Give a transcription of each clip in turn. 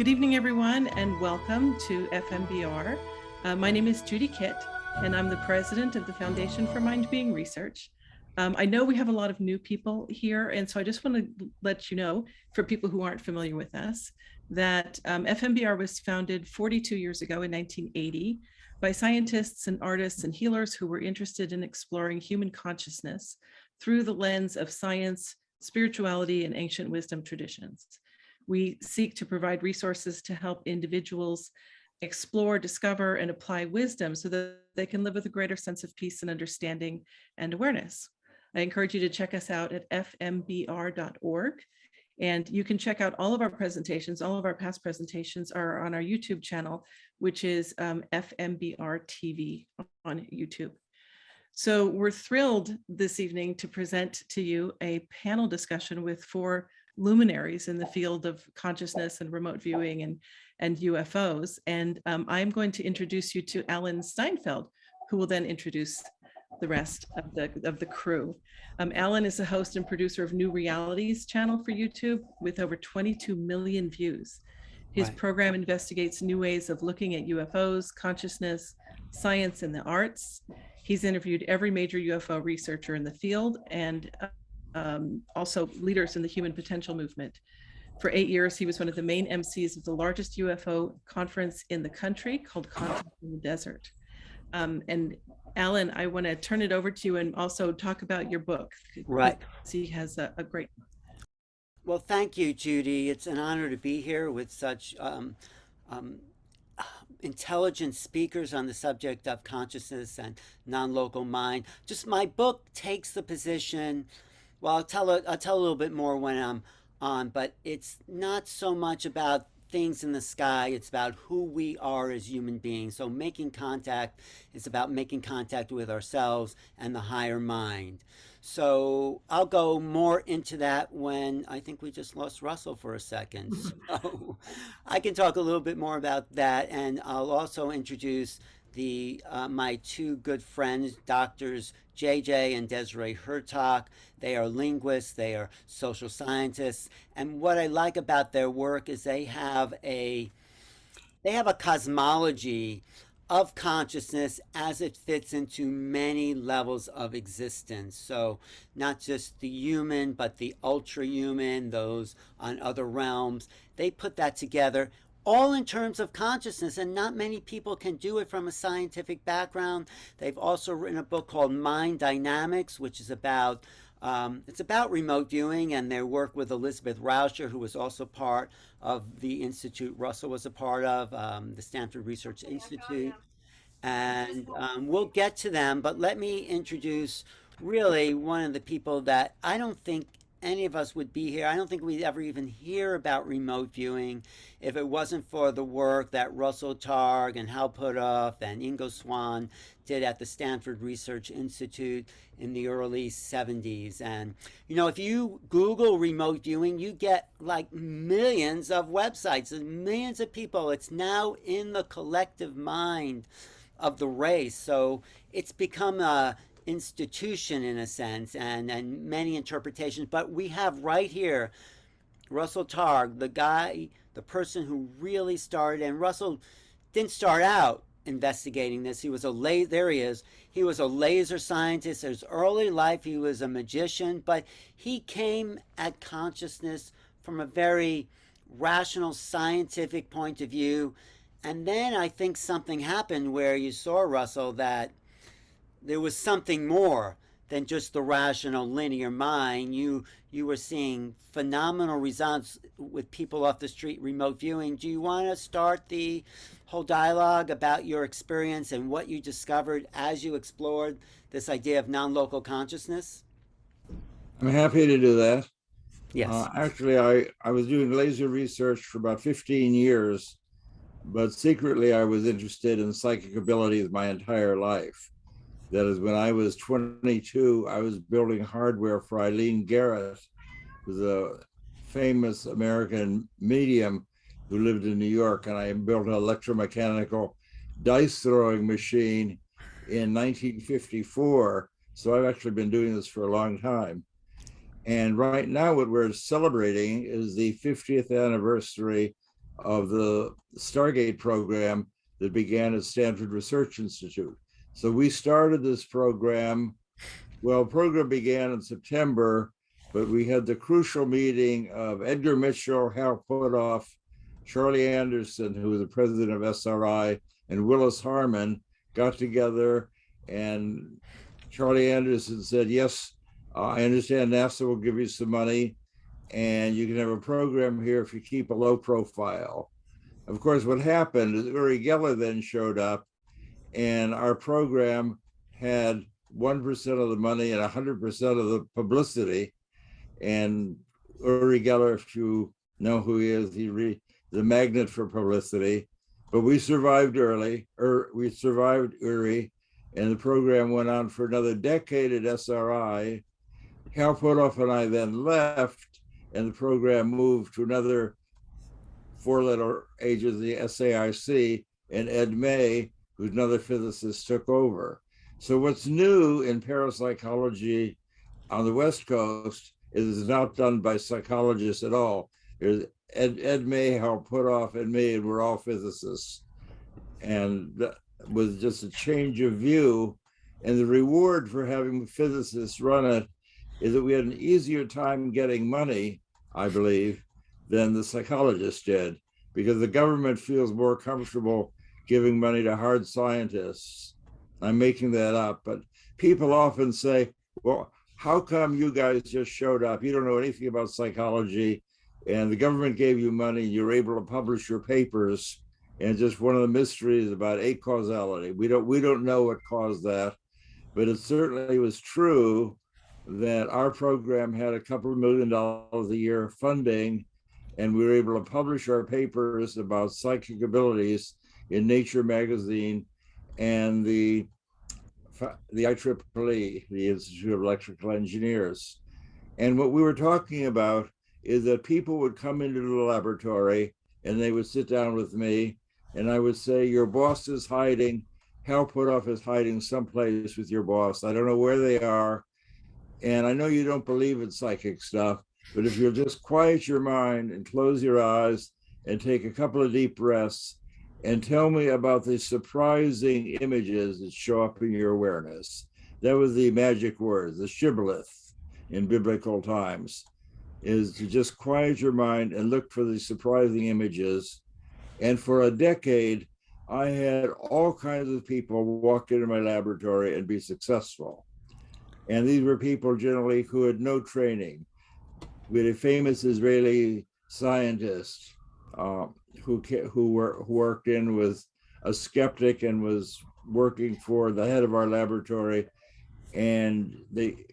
Good evening, everyone, and welcome to FMBR. My name is Judy Kitt, and I'm the president of the Foundation for Mind-Being Research. I know we have a lot of new people here, and so I just want to let you know, for people who aren't familiar with us, that FMBR was founded 42 years ago in 1980 by scientists and artists and healers who were interested in exploring human consciousness through the lens of science, spirituality, and ancient wisdom traditions. We seek to provide resources to help individuals explore, discover, and apply wisdom so that they can live with a greater sense of peace and understanding and awareness. I encourage you to check us out at fmbr.org. And you can check out all of our presentations. All of our past presentations are on our YouTube channel, which is FMBR TV on YouTube. So we're thrilled this evening to present to you a panel discussion with 4 luminaries in the field of consciousness and remote viewing and UFOs. And I'm going to introduce you to Alan Steinfeld, who will then introduce the rest of the crew. Alan is the host and producer of New Realities channel for YouTube with over 22 million views. His program investigates new ways of looking at UFOs, consciousness, science, and the arts. He's interviewed every major UFO researcher in the field and also leaders in the human potential movement. For 8 years, he was one of the main MCs of the largest UFO conference in the country called Conference in the Desert. And Alan, I want to turn it over to you and also talk about your book. Right. He has a great. Well, thank you, Judy. It's an honor to be here with such intelligent speakers on the subject of consciousness and non-local mind. Just my book takes the position. Well, I'll tell a little bit more when I'm on, but it's not so much about things in the sky. It's about who we are as human beings. So making contact is about making contact with ourselves and the higher mind. So I'll go more into that when I think we just lost Russell for a second. So I can talk a little bit more about that, and I'll also introduce my 2 good friends, Doctors JJ and Desiree Hurtak. They are linguists, they are social scientists, and what I like about their work is they have a cosmology of consciousness as it fits into many levels of existence. So not just the human, but the ultra-human, those on other realms. They put that together all in terms of consciousness, and not many people can do it from a scientific background. They've also written a book called Mind Dynamics, which is about it's about remote viewing, and their work with Elizabeth Rauscher, who was also part of the institute Russell was a part of, the Stanford Research Institute. And we'll get to them, but let me introduce really one of the people that I don't think any of us would be here. I don't think we'd ever even hear about remote viewing if it wasn't for the work that Russell Targ and Hal Puthoff and Ingo Swann did at the Stanford Research Institute in the early 70s. And, you know, if you Google remote viewing, you get like millions of websites and millions of people. It's now in the collective mind of the race. So it's become a institution in a sense, and many interpretations. But we have right here Russell Targ, the person who really started. And Russell didn't start out investigating this. He was there he is. He was a laser scientist. In his early life, he was a magician, but he came at consciousness from a very rational, scientific point of view. And then I think something happened where you saw, Russell, that there was something more than just the rational linear mind. You were seeing phenomenal results with people off the street remote viewing. Do you want to start the whole dialogue about your experience and what you discovered as you explored this idea of non-local consciousness? I'm happy to do that. Yes. Actually, I was doing laser research for about 15 years, but secretly I was interested in psychic abilities my entire life. That is, when I was 22, I was building hardware for Eileen Garrett, who's a famous American medium who lived in New York, and I built an electromechanical dice throwing machine in 1954. So I've actually been doing this for a long time. And right now what we're celebrating is the 50th anniversary of the Stargate program that began at Stanford Research Institute. So we started this program. Well, the program began in September, but we had the crucial meeting of Edgar Mitchell, Hal Puthoff, Charlie Anderson, who was the president of SRI, and Willis Harman got together, and Charlie Anderson said, yes, I understand NASA will give you some money, and you can have a program here if you keep a low profile. Of course, what happened is Uri Geller then showed up, and our program had 1% of the money and 100% of the publicity. And Uri Geller, if you know who he is, the magnet for publicity. But we survived Uri, and the program went on for another decade at SRI. Hal Puthoff and I then left, and the program moved to another four-letter agency, SAIC, and Ed May, who's another physicist, took over. So what's new in parapsychology on the West Coast is it's not done by psychologists at all. There's Ed May, Hal Puthoff, and me, and we're all physicists. And that was just a change of view. And the reward for having physicists run it is that we had an easier time getting money, I believe, than the psychologists did, because the government feels more comfortable giving money to hard scientists. I'm making that up, but people often say, well, how come you guys just showed up? You don't know anything about psychology, and the government gave you money, and you're able to publish your papers. And just one of the mysteries about acausality. We don't know what caused that, but it certainly was true that our program had a couple of $1 million a year funding, and we were able to publish our papers about psychic abilities in Nature magazine and the IEEE, the Institute of Electrical Engineers. And what we were talking about is that people would come into the laboratory and they would sit down with me, and I would say, your boss is hiding, Hal Puthoff is hiding someplace with your boss. I don't know where they are. And I know you don't believe in psychic stuff, but if you'll just quiet your mind and close your eyes and take a couple of deep breaths and tell me about the surprising images that show up in your awareness. That was the magic word, the shibboleth in biblical times, is to just quiet your mind and look for the surprising images. And for a decade, I had all kinds of people walk into my laboratory and be successful. And these were people generally who had no training. We had a famous Israeli scientist who worked in was a skeptic and was working for the head of our laboratory. And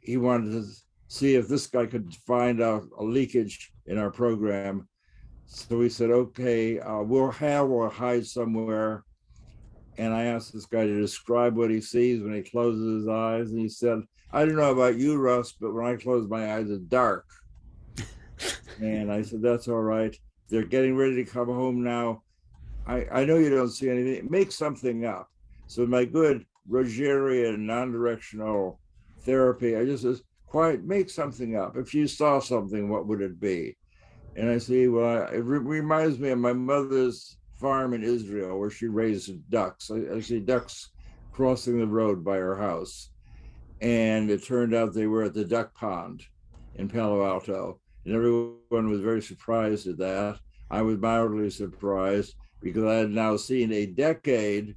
he wanted to see if this guy could find out a leakage in our program. So we said, okay, we'll hide somewhere. And I asked this guy to describe what he sees when he closes his eyes. And he said, I don't know about you, Russ, but when I close my eyes, it's dark. And I said, that's all right. They're getting ready to come home now. I know you don't see anything. Make something up. So my good Rogerian non-directional therapy, I just says, quiet, make something up. If you saw something, what would it be? And I say, well, it reminds me of my mother's farm in Israel where she raised ducks. I see ducks crossing the road by her house. And it turned out they were at the duck pond in Palo Alto. And everyone was very surprised at that. I was mildly surprised because I had now seen a decade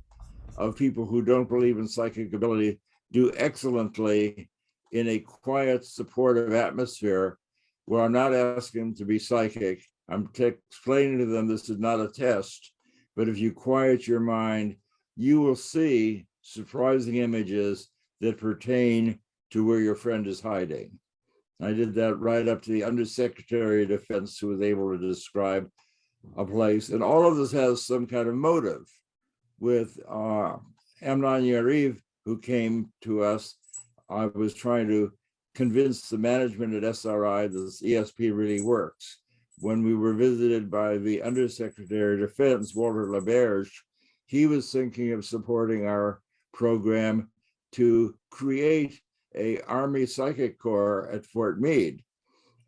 of people who don't believe in psychic ability do excellently in a quiet, supportive atmosphere where I'm not asking them to be psychic. I'm explaining to them this is not a test, but if you quiet your mind, you will see surprising images that pertain to where your friend is hiding. I did that right up to the Undersecretary of Defense, who was able to describe a place. And all of this has some kind of motive. With Amnon Yariv, who came to us, I was trying to convince the management at SRI that this ESP really works. When we were visited by the Undersecretary of Defense, Walter LaBerge, he was thinking of supporting our program to create a Army Psychic Corps at Fort Meade.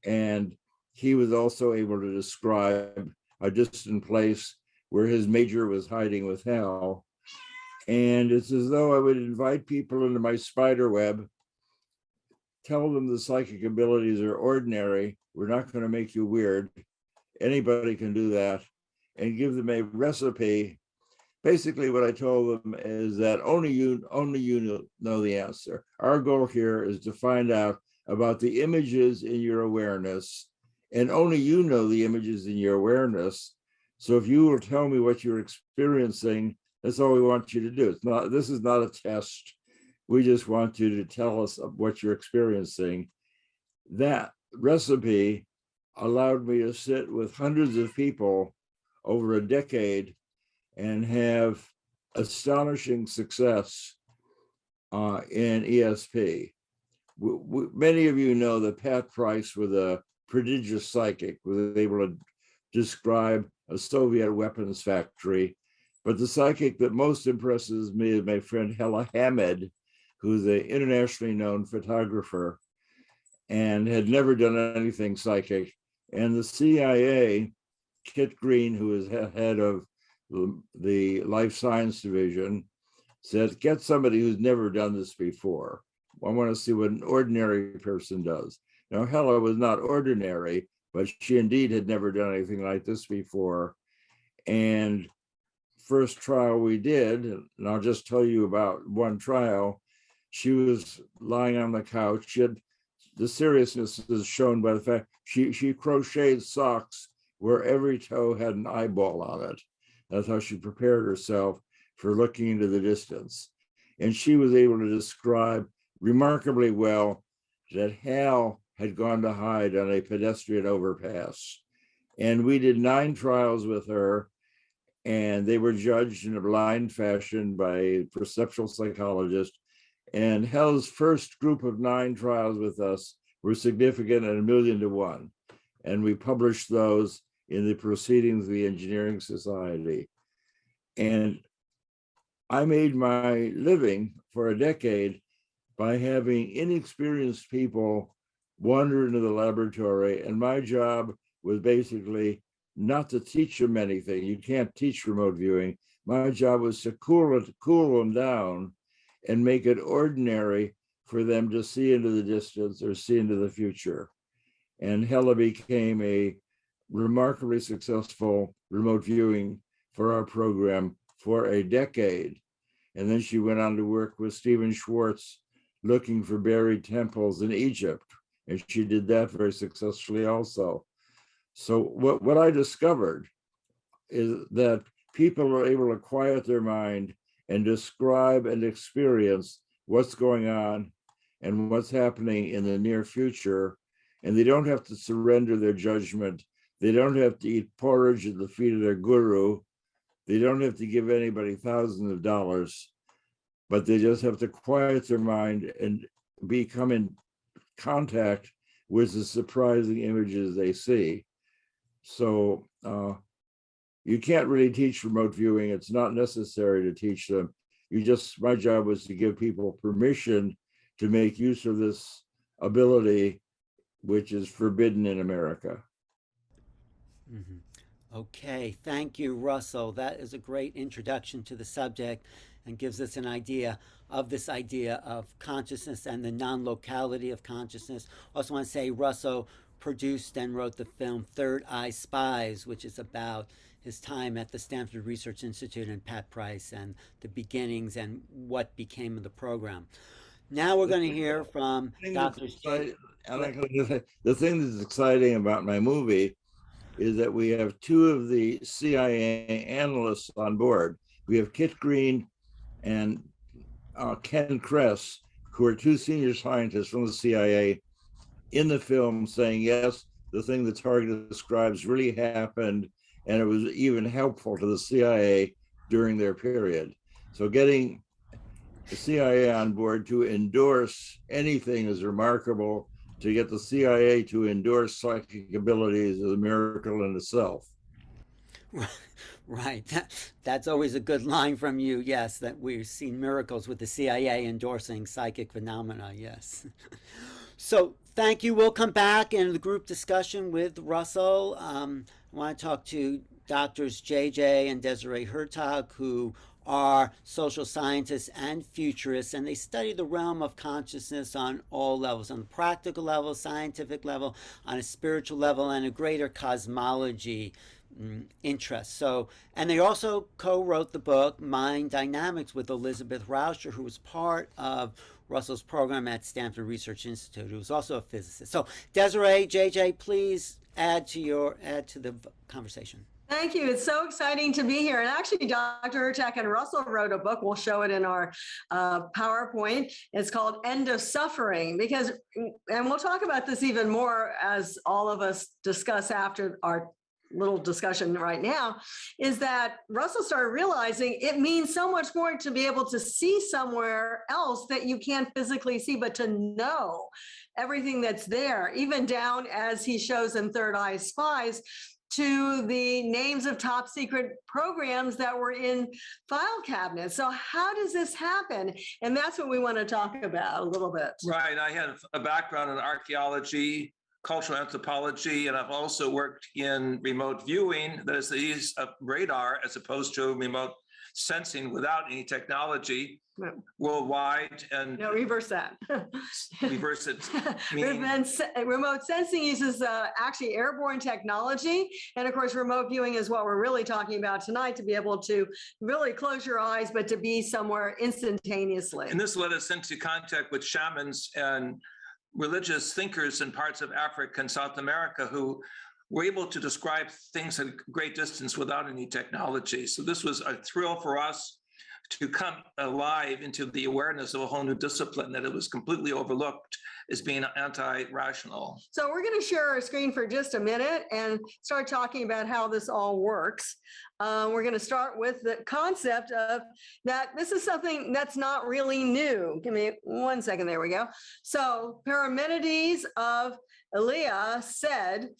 And he was also able to describe a distant place where his major was hiding with Hal. And it's as though I would invite people into my spider web, tell them the psychic abilities are ordinary. We're not going to make you weird. Anybody can do that, and give them a recipe. Basically, what I told them is that only you know the answer. Our goal here is to find out about the images in your awareness, and only you know the images in your awareness. So if you will tell me what you're experiencing, that's all we want you to do. This is not a test. We just want you to tell us what you're experiencing. That recipe allowed me to sit with hundreds of people over a decade and have astonishing success in ESP. Many of you know that Pat Price was a prodigious psychic, was able to describe a Soviet weapons factory. But the psychic that most impresses me is my friend Hella Hamed, who's an internationally known photographer and had never done anything psychic. And the CIA, Kit Green, who is head of the Life Science Division, said, get somebody who's never done this before. I want to see what an ordinary person does. Now, Hella was not ordinary, but she indeed had never done anything like this before. And first trial we did, and I'll just tell you about one trial, she was lying on the couch. The seriousness is shown by the fact she crocheted socks where every toe had an eyeball on it. That's how she prepared herself for looking into the distance. And she was able to describe remarkably well that Hal had gone to hide on a pedestrian overpass. And we did 9 trials with her, and they were judged in a blind fashion by a perceptual psychologist. And Hal's first group of 9 trials with us were significant at 1,000,000 to 1. And we published those in the Proceedings of the Engineering Society. And I made my living for a decade by having inexperienced people wander into the laboratory. And my job was basically not to teach them anything. You can't teach remote viewing. My job was to cool them down and make it ordinary for them to see into the distance or see into the future. And Hella became a remarkably successful remote viewing for our program for a decade. And then she went on to work with Stephen Schwartz looking for buried temples in Egypt. And she did that very successfully also. So what I discovered is that people are able to quiet their mind and describe and experience what's going on and what's happening in the near future. And they don't have to surrender their judgment. They don't have to eat porridge at the feet of their guru. They don't have to give anybody thousands of dollars, but they just have to quiet their mind and become in contact with the surprising images they see. So you can't really teach remote viewing. It's not necessary to teach them. My job was to give people permission to make use of this ability, which is forbidden in America. Mm-hmm. Okay, thank you, Russell. That is a great introduction to the subject and gives us an idea of this idea of consciousness and the non-locality of consciousness. Also want to say Russell produced and wrote the film Third Eye Spies, which is about his time at the Stanford Research Institute and Pat Price and the beginnings and what became of the program. Now we're going to hear from Dr. The thing that's exciting about my movie is that we have 2 of the CIA analysts on board. We have Kit Green and Ken Kress, who are 2 senior scientists from the CIA in the film saying, yes, the thing that Targ describes really happened, and it was even helpful to the CIA during their period. So getting the CIA on board to endorse anything is remarkable. To get the CIA to endorse psychic abilities is a miracle in itself. Right. That's always a good line from you. Yes, that we've seen miracles with the CIA endorsing psychic phenomena. Yes. So thank you. We'll come back in the group discussion with Russell. I want to talk to Doctors JJ and Desiree Hurtak, who are social scientists and futurists, and they study the realm of consciousness on all levels, on the practical level, scientific level, on a spiritual level, and a greater cosmology interest. So, and they also co-wrote the book Mind Dynamics with Elizabeth Rauscher, who was part of Russell's program at Stanford Research Institute, who was also a physicist. So, Desiree, JJ, please add to the conversation. Thank you. It's so exciting to be here. And actually, Dr. Hurtak and Russell wrote a book. We'll show it in our PowerPoint. It's called End of Suffering, and we'll talk about this even more as all of us discuss after our little discussion right now, is that Russell started realizing it means so much more to be able to see somewhere else that you can't physically see, but to know everything that's there, even down, as he shows in Third Eye Spies, to the names of top secret programs that were in file cabinets. So how does this happen? And that's what we want to talk about a little bit. Right. I had a background in archaeology, cultural anthropology, and I've also worked in remote viewing, that is the use of radar as opposed to remote sensing without any technology worldwide. And no, reverse that. Reverse it. Remote sensing uses actually airborne technology. And of course, remote viewing is what we're really talking about tonight, to be able to really close your eyes, but to be somewhere instantaneously. And this led us into contact with shamans and religious thinkers in parts of Africa and South America who were able to describe things at great distance without any technology. So this was a thrill for us to come alive into the awareness of a whole new discipline that it was completely overlooked as being anti-rational. So we're going to share our screen for just a minute and start talking about how this all works. We're going to start with the concept of that this is something that's not really new. Give me 1 second. There we go. So Parmenides of Elea said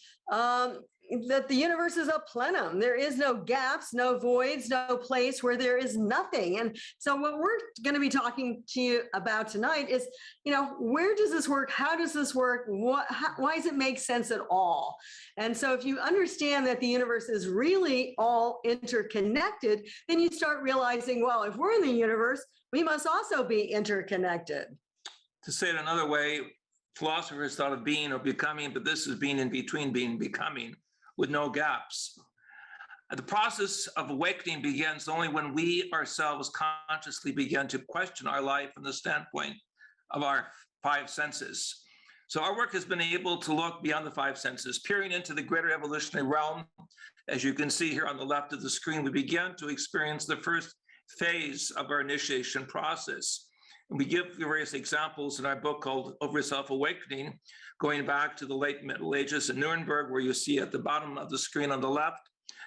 that the universe is a plenum. There is no gaps, no voids, no place where there is nothing. And so what we're going to be talking to you about tonight is, where does this work? How does this work? Why does it make sense at all? And so if you understand that the universe is really all interconnected, then you start realizing, well, if we're in the universe, we must also be interconnected. To say it another way, philosophers thought of being or becoming, but this is being in between being and becoming, with no gaps. The process of awakening begins only when we ourselves consciously begin to question our life from the standpoint of our five senses. So our work has been able to look beyond the five senses, peering into the greater evolutionary realm. As you can see here on the left of the screen, we begin to experience the first phase of our initiation process. And we give various examples in our book called Over Self-Awakening, going back to the late Middle Ages in Nuremberg, where you see at the bottom of the screen on the left,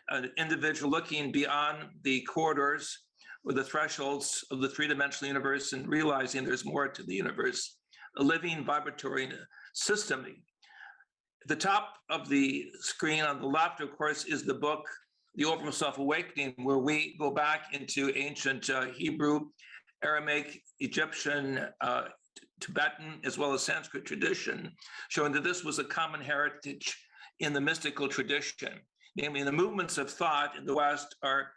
an individual looking beyond the corridors or the thresholds of the three-dimensional universe and realizing there's more to the universe, a living vibratory system. At the top of the screen on the left, of course, is the book, The Over Self-Awakening, where we go back into ancient Hebrew, Aramaic, Egyptian, Tibetan, as well as Sanskrit tradition, showing that this was a common heritage in the mystical tradition. Namely, the movements of thought in the West are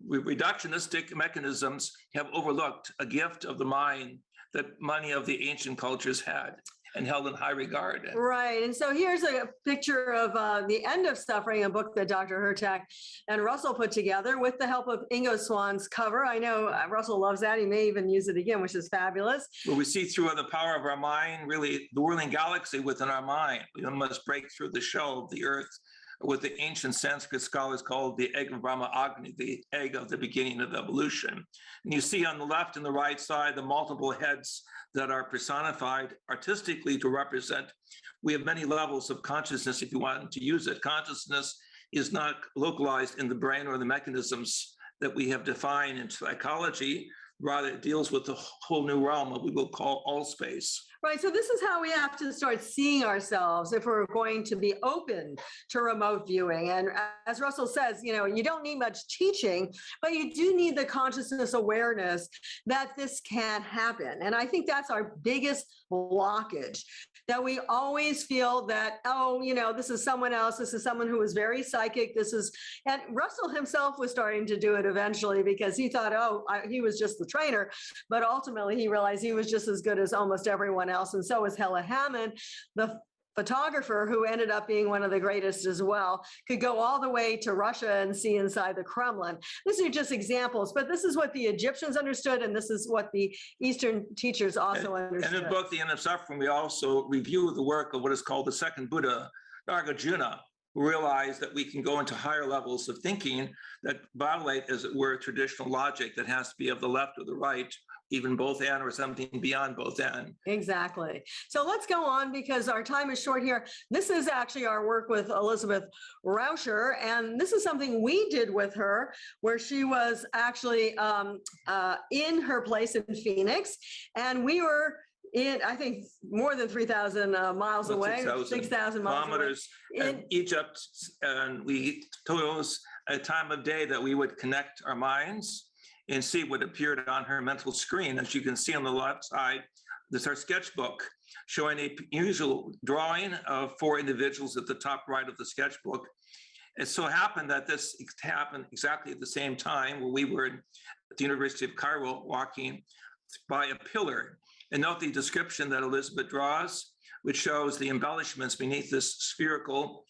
reductionistic mechanisms have overlooked a gift of the mind that many of the ancient cultures had and held in high regard. Right. And so here's a picture of The End of Suffering, a book that Dr. Hurtak and Russell put together with the help of Ingo Swann's cover. I know Russell loves that. He may even use it again, which is fabulous. Well, we see through the power of our mind, really the whirling galaxy within our mind. We must break through the shell of the earth, what the ancient Sanskrit scholars called the egg of Brahma Agni, the egg of the beginning of evolution. And you see on the left and the right side the multiple heads that are personified artistically to represent. We have many levels of consciousness if you want to use it. Consciousness is not localized in the brain or the mechanisms that we have defined in psychology. Rather, it deals with the whole new realm of what we will call all space. Right. So this is how we have to start seeing ourselves if we're going to be open to remote viewing. And as Russell says, you don't need much teaching, but you do need the consciousness awareness that this can happen. And I think that's our biggest blockage, that we always feel that, this is someone else. This is someone who is very psychic. And Russell himself was starting to do it eventually because he thought, he was just the trainer. But ultimately he realized he was just as good as almost everyone else. And so was Hella Hammond, the photographer, who ended up being one of the greatest as well, could go all the way to Russia and see inside the Kremlin. These are just examples, but this is what the Egyptians understood, and this is what the Eastern teachers also understood. And in the book, The End of Suffering, we also review the work of what is called the second Buddha, Nagarjuna, who realized that we can go into higher levels of thinking that violate, as it were, traditional logic that has to be of the left or the right, even both and, or something beyond both and. Exactly. So let's go on because our time is short here. This is actually our work with Elizabeth Rauscher, and this is something we did with her, where she was actually in her place in Phoenix, and we were in, I think, more than 3,000 miles away, 6,000 kilometers in Egypt, and we chose a time of day that we would connect our minds and see what appeared on her mental screen. As you can see on the left side, this is our sketchbook showing a usual drawing of 4 individuals at the top right of the sketchbook. It so happened that this happened exactly at the same time when we were at the University of Cairo walking by a pillar. And note the description that Elizabeth draws, which shows the embellishments beneath this spherical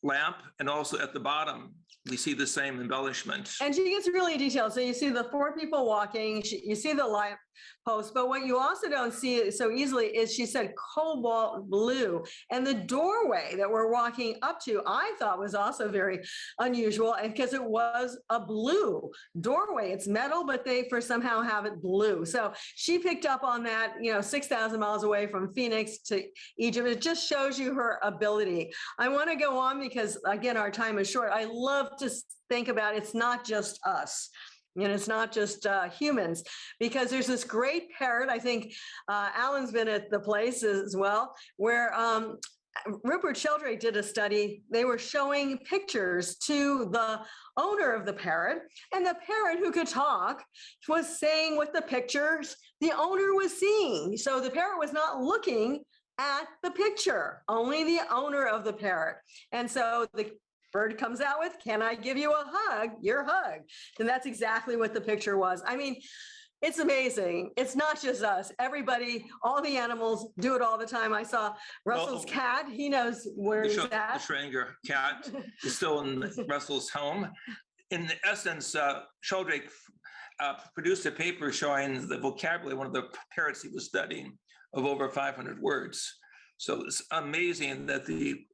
lamp, and also at the bottom we see the same embellishment. And she gets really detailed. So you see the 4 people walking, you see the light post, but what you also don't see so easily is she said cobalt blue. And the doorway that we're walking up to, I thought was also very unusual because it was a blue doorway. It's metal, but they somehow have it blue. So she picked up on that, 6,000 miles away from Phoenix to Egypt. It just shows you her ability. I want to go on because, again, our time is short. I love to think about it's not just us. It's not just humans, because there's this great parrot. I think Alan's been at the place as well, where Rupert Sheldrake did a study. They were showing pictures to the owner of the parrot, and the parrot, who could talk, was saying what the pictures the owner was seeing. So the parrot was not looking at the picture, only the owner of the parrot. And so the bird comes out with, "Can I give you a hug? Your hug." And that's exactly what the picture was. I mean, it's amazing. It's not just us. Everybody, all the animals do it all the time. I saw Russell's cat. He knows where he's at. The Schrödinger cat is still in Russell's home. In essence, Sheldrake produced a paper showing the vocabulary of one of the parrots he was studying of over 500 words. So it's amazing that the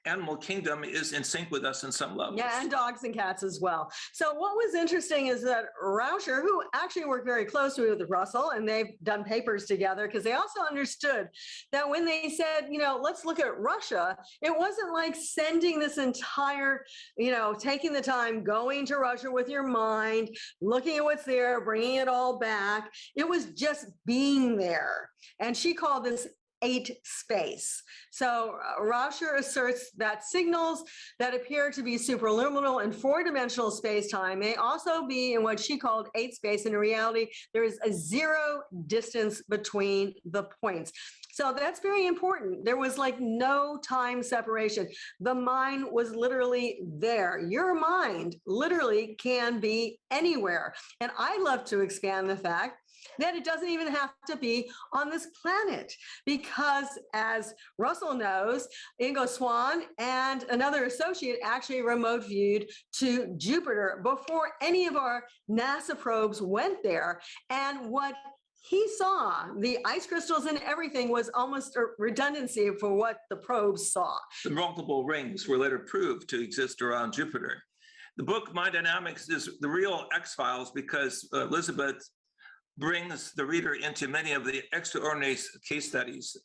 animal kingdom is in sync with us in some levels. Yeah, and dogs and cats as well. So what was interesting is that Rauscher, who actually worked very closely with Russell, and they've done papers together, because they also understood that when they said, let's look at Russia, it wasn't like sending this entire, taking the time, going to Russia with your mind, looking at what's there, bringing it all back. It was just being there. And she called this 8 space. So Rauscher asserts that signals that appear to be superluminal in 4-dimensional space-time may also be in what she called 8 space. In reality, there is a 0 distance between the points. So that's very important. There was like no time separation. The mind was literally there. Your mind literally can be anywhere. And I love to expand the fact that it doesn't even have to be on this planet, because as Russell knows, Ingo Swann and another associate actually remote viewed to Jupiter before any of our NASA probes went there. And what he saw, the ice crystals and everything, was almost a redundancy for what the probes saw. The multiple rings were later proved to exist around Jupiter. The book Mind Dynamics is the real X-Files, because Elizabeth brings the reader into many of the extraordinary case studies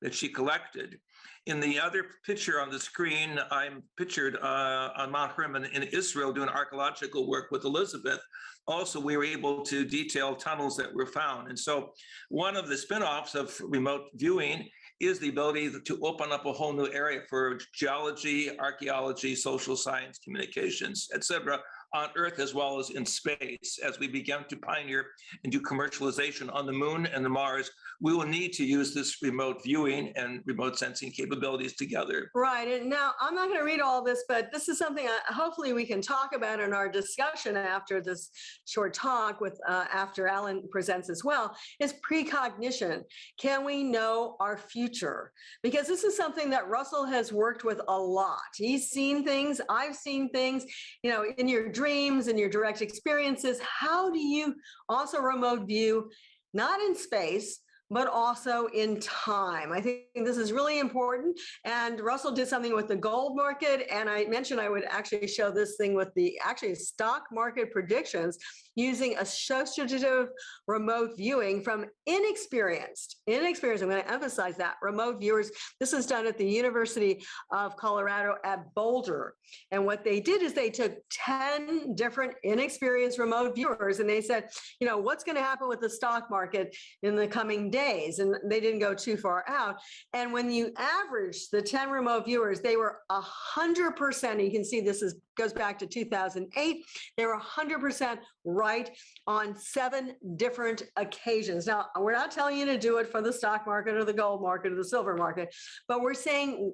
that she collected. In the other picture on the screen, I'm pictured on Mount Hermon in Israel doing archaeological work with Elizabeth. Also, we were able to detail tunnels that were found. And so one of the spin-offs of remote viewing is the ability to open up a whole new area for geology, archaeology, social science, communications, et cetera, on Earth as well as in space. As we begin to pioneer and do commercialization on the moon and the Mars, we will need to use this remote viewing and remote sensing capabilities together. Right. And now I'm not going to read all this, but this is something hopefully we can talk about in our discussion after this short talk with after Alan presents as well, is precognition. Can we know our future? Because this is something that Russell has worked with a lot. He's seen things, I've seen things, in your dreams and your direct experiences. How do you also remote view, not in space, but also in time? I think this is really important. And Russell did something with the gold market. And I mentioned I would actually show this thing with the stock market predictions using associative remote viewing from inexperienced, I'm going to emphasize that, remote viewers. This is done at the University of Colorado at Boulder. And what they did is they took 10 different inexperienced remote viewers and they said, what's going to happen with the stock market in the coming days? And they didn't go too far out. And when you average the 10 remote viewers, they were 100%. You can see this goes back to 2008. They were 100% right on 7 different occasions. Now, we're not telling you to do it for the stock market or the gold market or the silver market, but we're saying,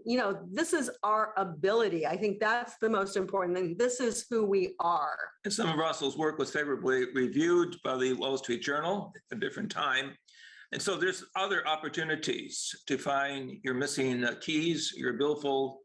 this is our ability. I think that's the most important thing. This is who we are. And some of Russell's work was favorably reviewed by the Wall Street Journal at a different time. And so there's other opportunities to find your missing keys, your billfold,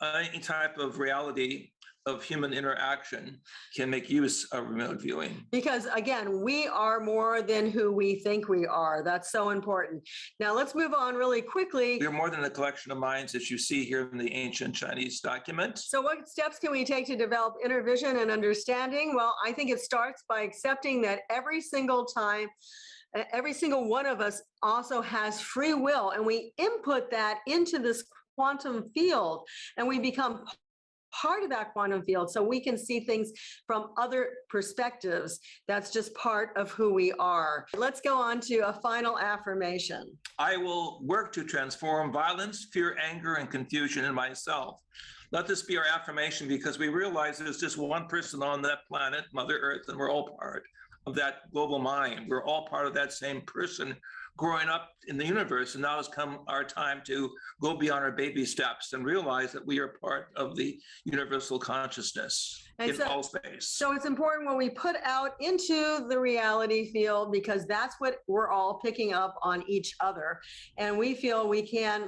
any type of reality of human interaction can make use of remote viewing. Because again, we are more than who we think we are. That's so important. Now let's move on really quickly. We're more than a collection of minds, as you see here in the ancient Chinese document. So what steps can we take to develop inner vision and understanding? Well, I think it starts by accepting that every single one of us also has free will, and we input that into this quantum field, and we become part of that quantum field so we can see things from other perspectives. That's just part of who we are. Let's go on to a final affirmation. I will work to transform violence, fear, anger, and confusion in myself. Let this be our affirmation, because we realize there's just one person on that planet, Mother Earth, and we're all part of that global mind. We're all part of that same person growing up in the universe. And now has come our time to go beyond our baby steps and realize that we are part of the universal consciousness in all space. So it's important when we put out into the reality field, because that's what we're all picking up on each other. And we feel we can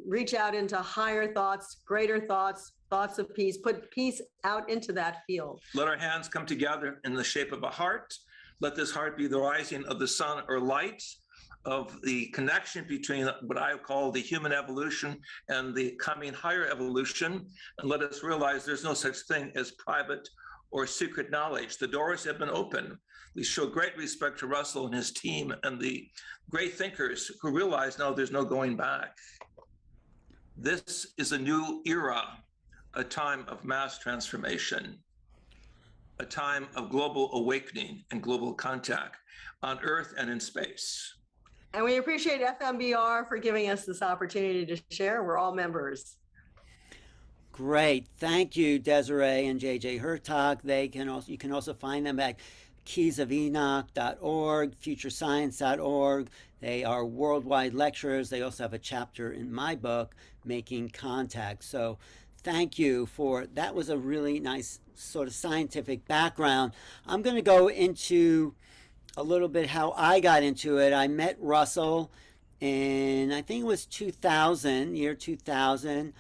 reach out into higher thoughts, greater thoughts, thoughts of peace, put peace out into that field. Let our hands come together in the shape of a heart. Let this heart be the rising of the sun or light, of the connection between what I call the human evolution and the coming higher evolution. And let us realize there's no such thing as private or secret knowledge. The doors have been opened. We show great respect to Russell and his team and the great thinkers who realize now there's no going back. This is a new era, a time of mass transformation, a time of global awakening and global contact on Earth and in space. And we appreciate FMBR for giving us this opportunity to share. We're all members. Great. Thank you, Desiree and JJ Hurtak. You can also find them at keysofenoch.org, futurescience.org. They are worldwide lecturers. They also have a chapter in my book, Making Contact. So thank you that was a really nice sort of scientific background. I'm going to go into a little bit how I got into it. I met Russell in, I think it was 2000, year 2000.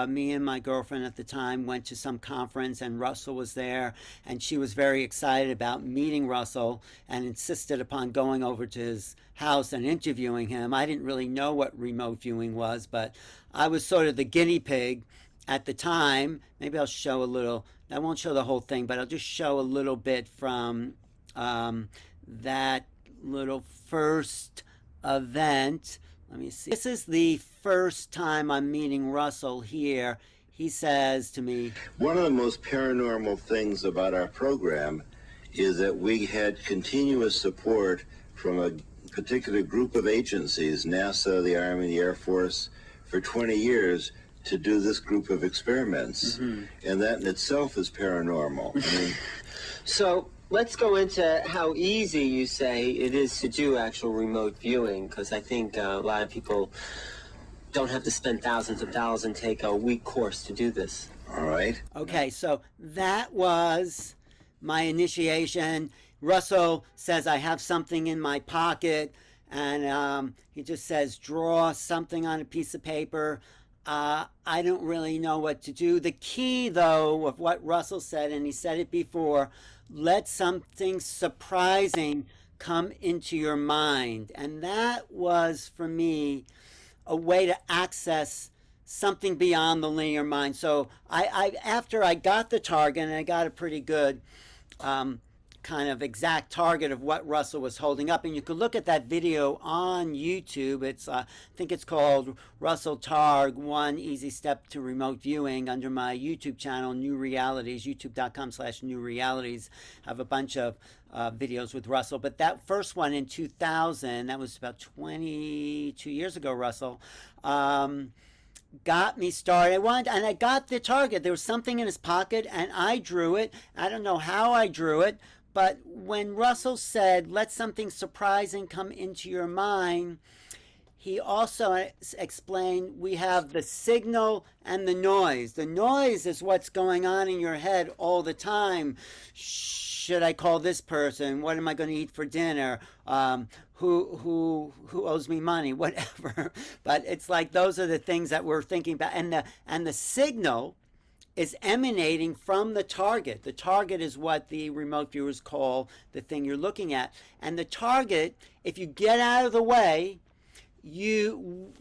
Me and my girlfriend at the time went to some conference and Russell was there, and she was very excited about meeting Russell and insisted upon going over to his house and interviewing him. I didn't really know what remote viewing was, but I was sort of the guinea pig at the time. Maybe I'll show a little, I won't show the whole thing, but I'll just show a little bit from that little first event. let me see. This is the first time I'm meeting Russell here. He says to me, one of the most paranormal things about our program is that we had continuous support from a particular group of agencies, NASA, the Army, the Air Force, for 20 years to do this group of experiments. And that in itself is paranormal. I mean, so let's go into how easy you say it is to do actual remote viewing, because I think a lot of people don't have to spend thousands of dollars and take a week course to do this. all right. okay, so that was my initiation. Russell says, I have something in my pocket, and he just says, draw something on a piece of paper. I don't really know what to do. The key, though, of what Russell said, and he said it before, let something surprising come into your mind. And that was, for me, a way to access something beyond the linear mind. So after I got the target, and I got a pretty good kind of exact target of what Russell was holding up, and you could look at that video on YouTube. It's I think it's called Russell Targ, One Easy Step to Remote Viewing, under my YouTube channel, New Realities, youtube.com/New Realities. I have a bunch of videos with Russell, but that first one in 2000, that was about 22 years ago, Russell, got me started. And I got the target. There was something in his pocket, and I drew it. I don't know how I drew it, but when Russell said, let something surprising come into your mind, he also explained we have the signal and the noise. The noise is what's going on in your head all the time. Should I call this person? What am I going to eat for dinner? Who owes me money? Whatever. But it's like those are the things that we're thinking about. And the signal is emanating from the target. The target is what the remote viewers call the thing you're looking at. And the target, if you get out of the way, you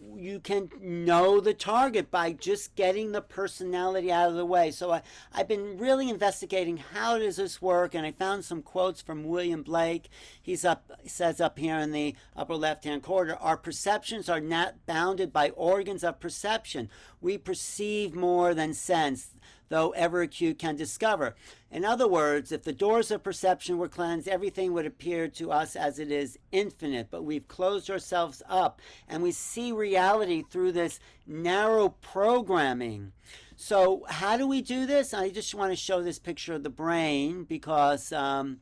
can know the target by just getting the personality out of the way. So I've been really investigating how does this work, and I found some quotes from William Blake. He says up here in the upper left-hand corner, our perceptions are not bounded by organs of perception. We perceive more than sense, though ever acute can discover. In other words, if the doors of perception were cleansed, everything would appear to us as it is infinite, but we've closed ourselves up, and we see reality through this narrow programming. So how do we do this? I just want to show this picture of the brain, because can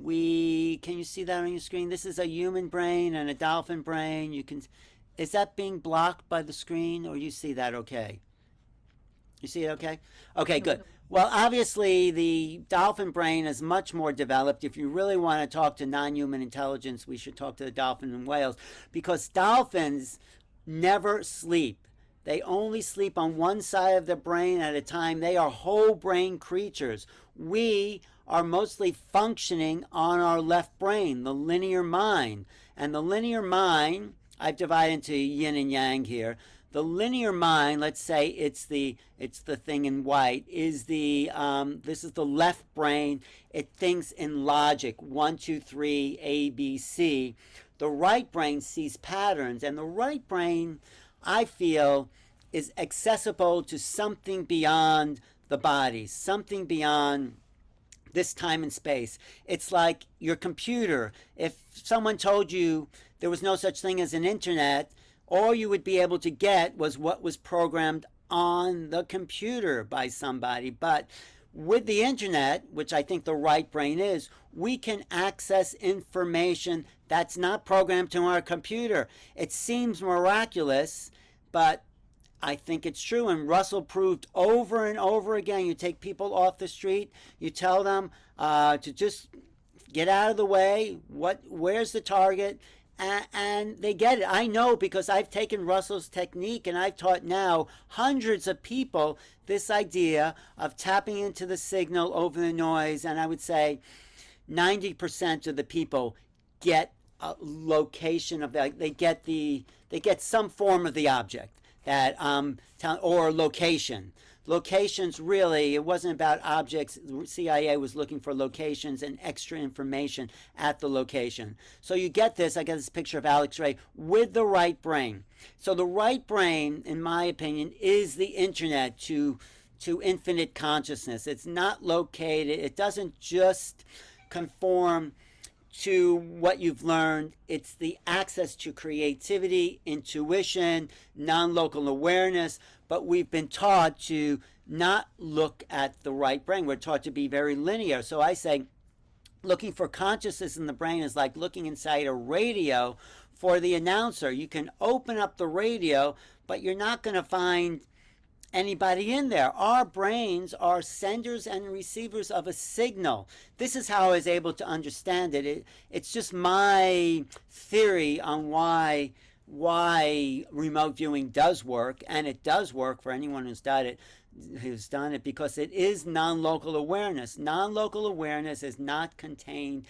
you see that on your screen? This is a human brain and a dolphin brain. Is that being blocked by the screen, or you see that okay? You see it okay? Okay, good. Well, obviously, the dolphin brain is much more developed. If you really want to talk to non-human intelligence, we should talk to the dolphin and whales, because dolphins never sleep. They only sleep on one side of the brain at a time. They are whole brain creatures. We are mostly functioning on our left brain, the linear mind. And the linear mind, I've divided into yin and yang here. The linear mind, let's say it's the thing in white, is this is the left brain. It thinks in logic, 1, 2, 3, A, B, C. The right brain sees patterns, and the right brain, I feel, is accessible to something beyond the body, something beyond this time and space. It's like your computer. If someone told you there was no such thing as an internet, all you would be able to get was what was programmed on the computer by somebody. But with the internet, which I think the right brain is, we can access information that's not programmed to our computer. It seems miraculous, but I think it's true. And Russell proved over and over again, you take people off the street, you tell them to just get out of the way, where's the target? And they get it. I know, because I've taken Russell's technique and I've taught now hundreds of people this idea of tapping into the signal over the noise. And I would say 90% of the people get a location of that. They get some form of the object that or location. Locations, really, it wasn't about objects. The CIA was looking for locations and extra information at the location. So you get this, I got this picture of Alex Ray with the right brain. So the right brain, in my opinion, is the internet to infinite consciousness. It's not located, it doesn't just conform to what you've learned. It's the access to creativity, intuition, non-local awareness, but we've been taught to not look at the right brain. We're taught to be very linear. So I say looking for consciousness in the brain is like looking inside a radio for the announcer. You can open up the radio, but you're not going to find anybody in there. Our brains are senders and receivers of a signal. This is how I was able to understand it. It's just my theory on why remote viewing does work, and it does work for anyone who's done it, because it is non-local awareness. Non-local awareness is not contained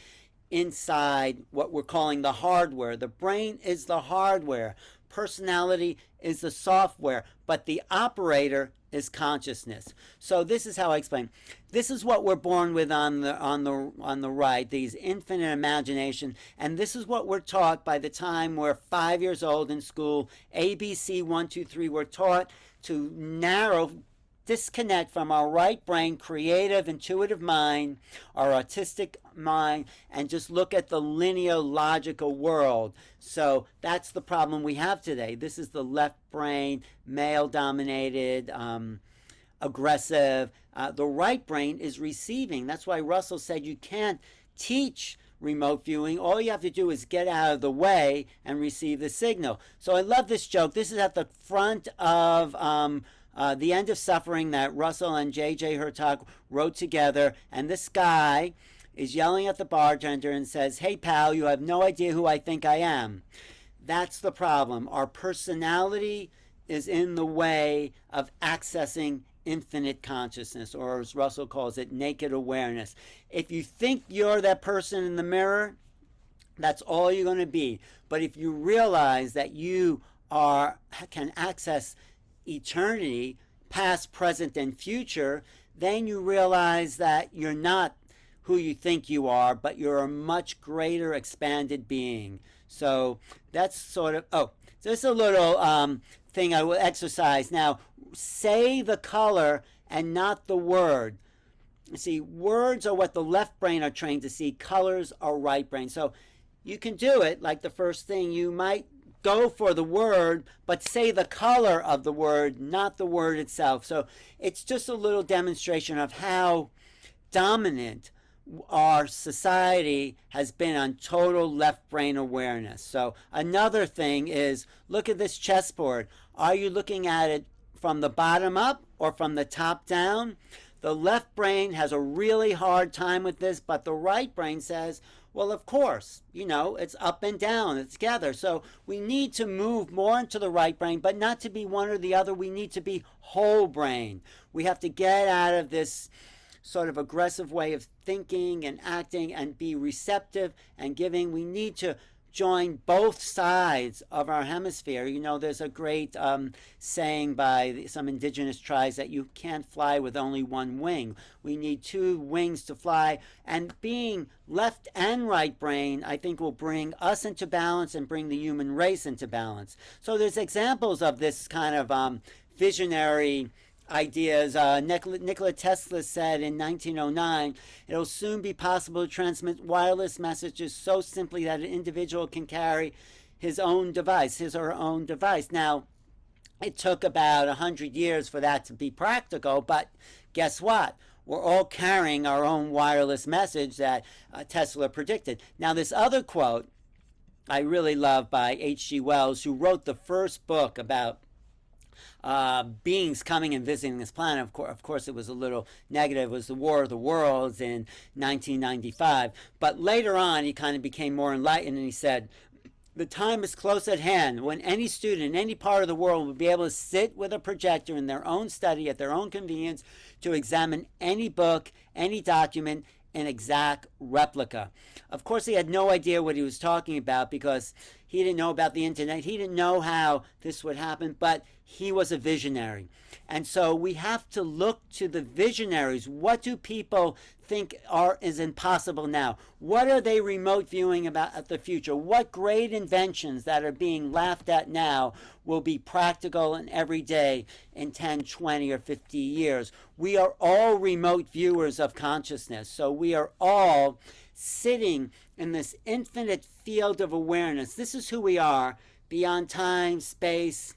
inside what we're calling the hardware. The brain is the hardware. Personality is the software, but the operator is consciousness. So this is how I explain. This is what we're born with on the right, these infinite imagination, and this is what we're taught by the time we're 5 years old in school. ABC 1, 2, 3. We're taught to disconnect from our right brain, creative, intuitive mind, our autistic mind, and just look at the linear, logical world. So that's the problem we have today. This is the left brain, male-dominated, aggressive. The right brain is receiving. That's why Russell said you can't teach remote viewing. All you have to do is get out of the way and receive the signal. So I love this joke. This is at the front of The End of Suffering that Russell and J.J. Hurtak wrote together. And this guy is yelling at the bartender and says, "Hey, pal, you have no idea who I think I am." That's the problem. Our personality is in the way of accessing infinite consciousness, or as Russell calls it, naked awareness. If you think you're that person in the mirror, that's all you're going to be. But if you realize that you can access eternity, past, present, and future, then you realize that you're not who you think you are, but you're a much greater expanded being. So that's sort of, just a little thing I will exercise. Now, say the color and not the word. See, words are what the left brain are trained to see. Colors are right brain. So you can do it like the first thing. You might go for the word, but say the color of the word, not the word itself. So it's just a little demonstration of how dominant our society has been on total left brain awareness. So another thing is, look at this chessboard. Are you looking at it from the bottom up or from the top down? The left brain has a really hard time with this, but the right brain says, well, of course, it's up and down, it's together. So we need to move more into the right brain, but not to be one or the other. We need to be whole brain. We have to get out of this sort of aggressive way of thinking and acting and be receptive and giving. We need to join both sides of our hemisphere. There's a great saying by some indigenous tribes that you can't fly with only one wing. We need two wings to fly. And being left and right brain, I think, will bring us into balance and bring the human race into balance. So there's examples of this kind of visionary ideas. Nikola Tesla said in 1909, it'll soon be possible to transmit wireless messages so simply that an individual can carry his or her own device. Now, it took about 100 years for that to be practical, but guess what? We're all carrying our own wireless message that Tesla predicted. Now, this other quote I really love by H.G. Wells, who wrote the first book about beings coming and visiting this planet. Of course, it was a little negative. It was the War of the Worlds in 1995. But later on, he kind of became more enlightened, and he said, the time is close at hand when any student in any part of the world will be able to sit with a projector in their own study at their own convenience to examine any book, any document, an exact replica. Of course, he had no idea what he was talking about because he didn't know about the internet. He didn't know how this would happen, but he was a visionary. And so we have to look to the visionaries. What do people think is impossible now? What are they remote viewing about at the future? What great inventions that are being laughed at now will be practical and everyday in 10, 20, or 50 years? We are all remote viewers of consciousness. So we are all sitting in this infinite field of awareness. This is who we are, beyond time, space,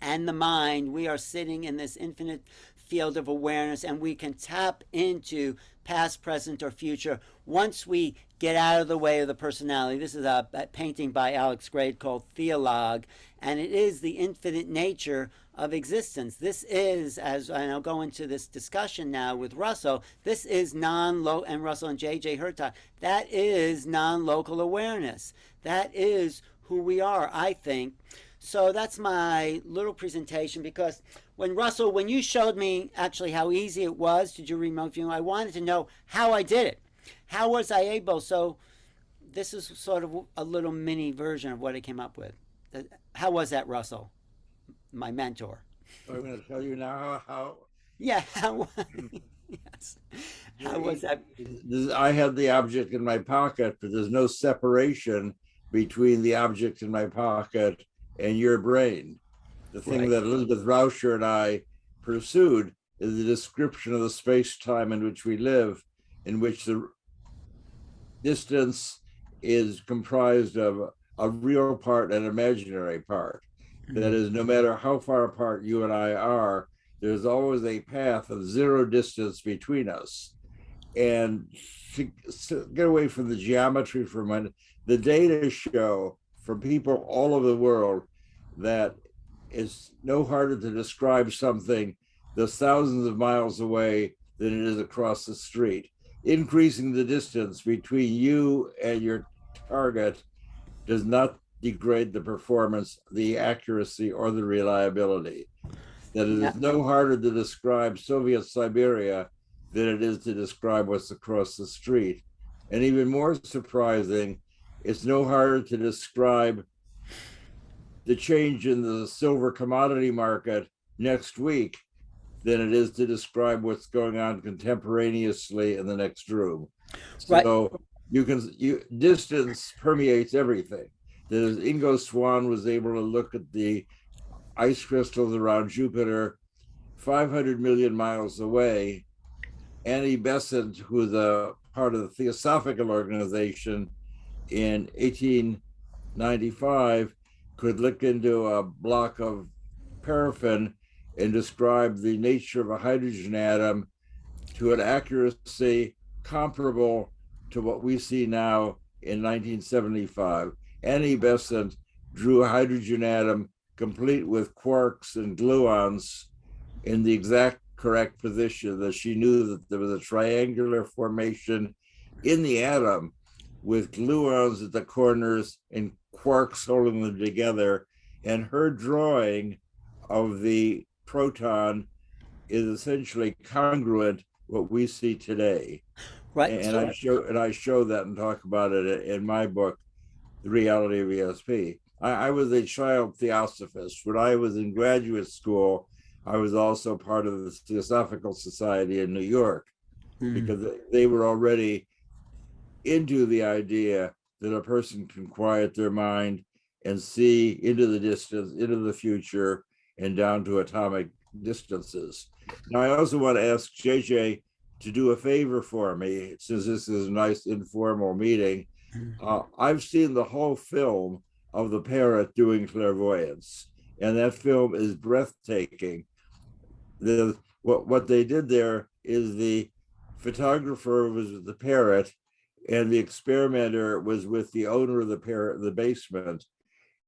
and the mind. We are sitting in this infinite field of awareness, and we can tap into past, present, or future once we get out of the way of the personality. This is a painting by Alex Grade called Theologue, and it is the infinite nature of existence. This is, as I'll go into this discussion now with Russell, this is non-local, and Russell and J.J. Hurtak, that is non-local awareness. That is who we are, I think. So that's my little presentation, because when you showed me actually how easy it was to do remote viewing, I wanted to know how I did it. How was I able? So this is sort of a little mini version of what I came up with. How was that, Russell, my mentor? I'm going to tell you now how. Yeah, how, yes. How was that? I had the object in my pocket, but there's no separation between the object in my pocket and your brain. The thing Right. that Elizabeth Rauscher and I pursued is the description of the space-time in which we live, in which the distance is comprised of a real part and an imaginary part. That is, no matter how far apart you and I are, there's always a path of zero distance between us. And to get away from the geometry for a minute, the data show from people all over the world that it's no harder to describe something that's thousands of miles away than it is across the street. Increasing the distance between you and your target does not degrade the performance, the accuracy, or the reliability. That it is no harder to describe Soviet Siberia than it is to describe what's across the street. And even more surprising, it's no harder to describe the change in the silver commodity market next week than it is to describe what's going on contemporaneously in the next room. Right. So distance permeates everything. There's Ingo Swann was able to look at the ice crystals around Jupiter 500 million miles away. Annie Besant, who was a part of the Theosophical Organization in 1895, could look into a block of paraffin and describe the nature of a hydrogen atom to an accuracy comparable to what we see now in 1975. Annie Besant drew a hydrogen atom complete with quarks and gluons in the exact correct position, that she knew that there was a triangular formation in the atom with gluons at the corners and quarks holding them together. And her drawing of the proton is essentially congruent what we see today. Right. And I show that and talk about it in my book, The Reality of ESP. I was a child theosophist. When I was in graduate school, I was also part of the Theosophical Society in New York, because they were already into the idea that a person can quiet their mind and see into the distance, into the future, and down to atomic distances. Now, I also want to ask JJ to do a favor for me, since this is a nice informal meeting. I've seen the whole film of the parrot doing clairvoyance, and that film is breathtaking. What they did there is the photographer was with the parrot, and the experimenter was with the owner of the parrot in the basement,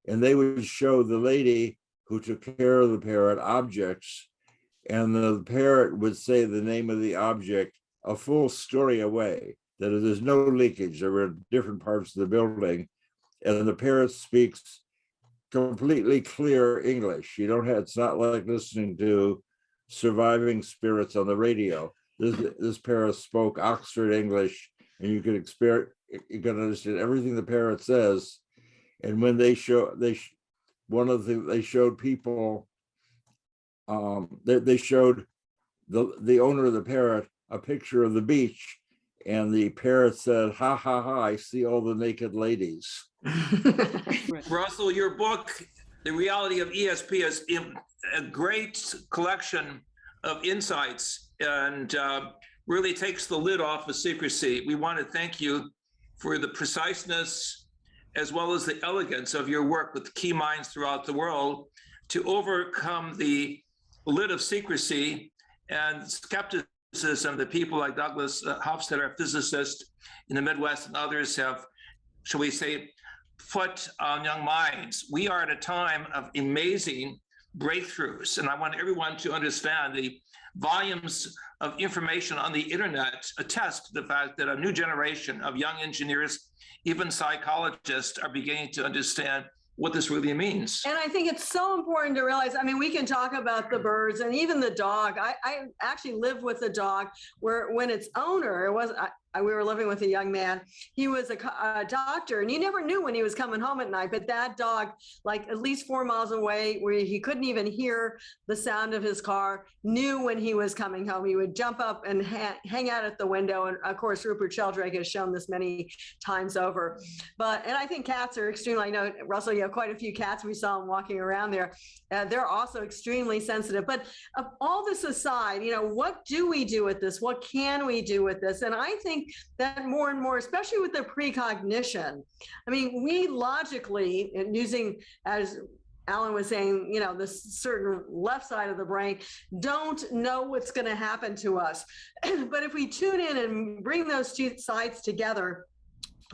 and they would show the lady who took care of the parrot objects, and the parrot would say the name of the object a full story away. That is, there's no leakage. There were different parts of the building, and the parrot speaks completely clear English. You don't have, it's not like listening to surviving spirits on the radio. This parrot spoke Oxford English, and you can understand everything the parrot says. And when they showed people they showed the owner of the parrot a picture of the beach, and the parrot said, "Ha ha ha! I see all the naked ladies." Russell, your book, The Reality of ESP, is a great collection of insights and really takes the lid off of secrecy. We want to thank you for the preciseness as well as the elegance of your work with key minds throughout the world to overcome the lid of secrecy and skepticism that people like Douglas Hofstadter, a physicist in the Midwest, and others have, shall we say, put on young minds. We are at a time of amazing breakthroughs, and I want everyone to understand the volumes of information on the internet attest to the fact that a new generation of young engineers, even psychologists, are beginning to understand what this really means. And I think it's so important to realize, I mean, we can talk about the birds and even the dog. I actually lived with a dog where when its owner, we were living with a young man, he was a doctor, and you never knew when he was coming home at night, but that dog, like at least 4 miles away, where he couldn't even hear the sound of his car, knew when he was coming home. He would jump up and hang out at the window. And of course, Rupert Sheldrake has shown this many times over. And I think cats are extremely, I know, Russell, you have quite a few cats. We saw them walking around there. They're also extremely sensitive. But all this aside, what do we do with this? What can we do with this? And I think that more and more, especially with the precognition, I mean, we logically, and using, as Alan was saying, this certain left side of the brain, don't know what's going to happen to us. But if we tune in and bring those two sides together,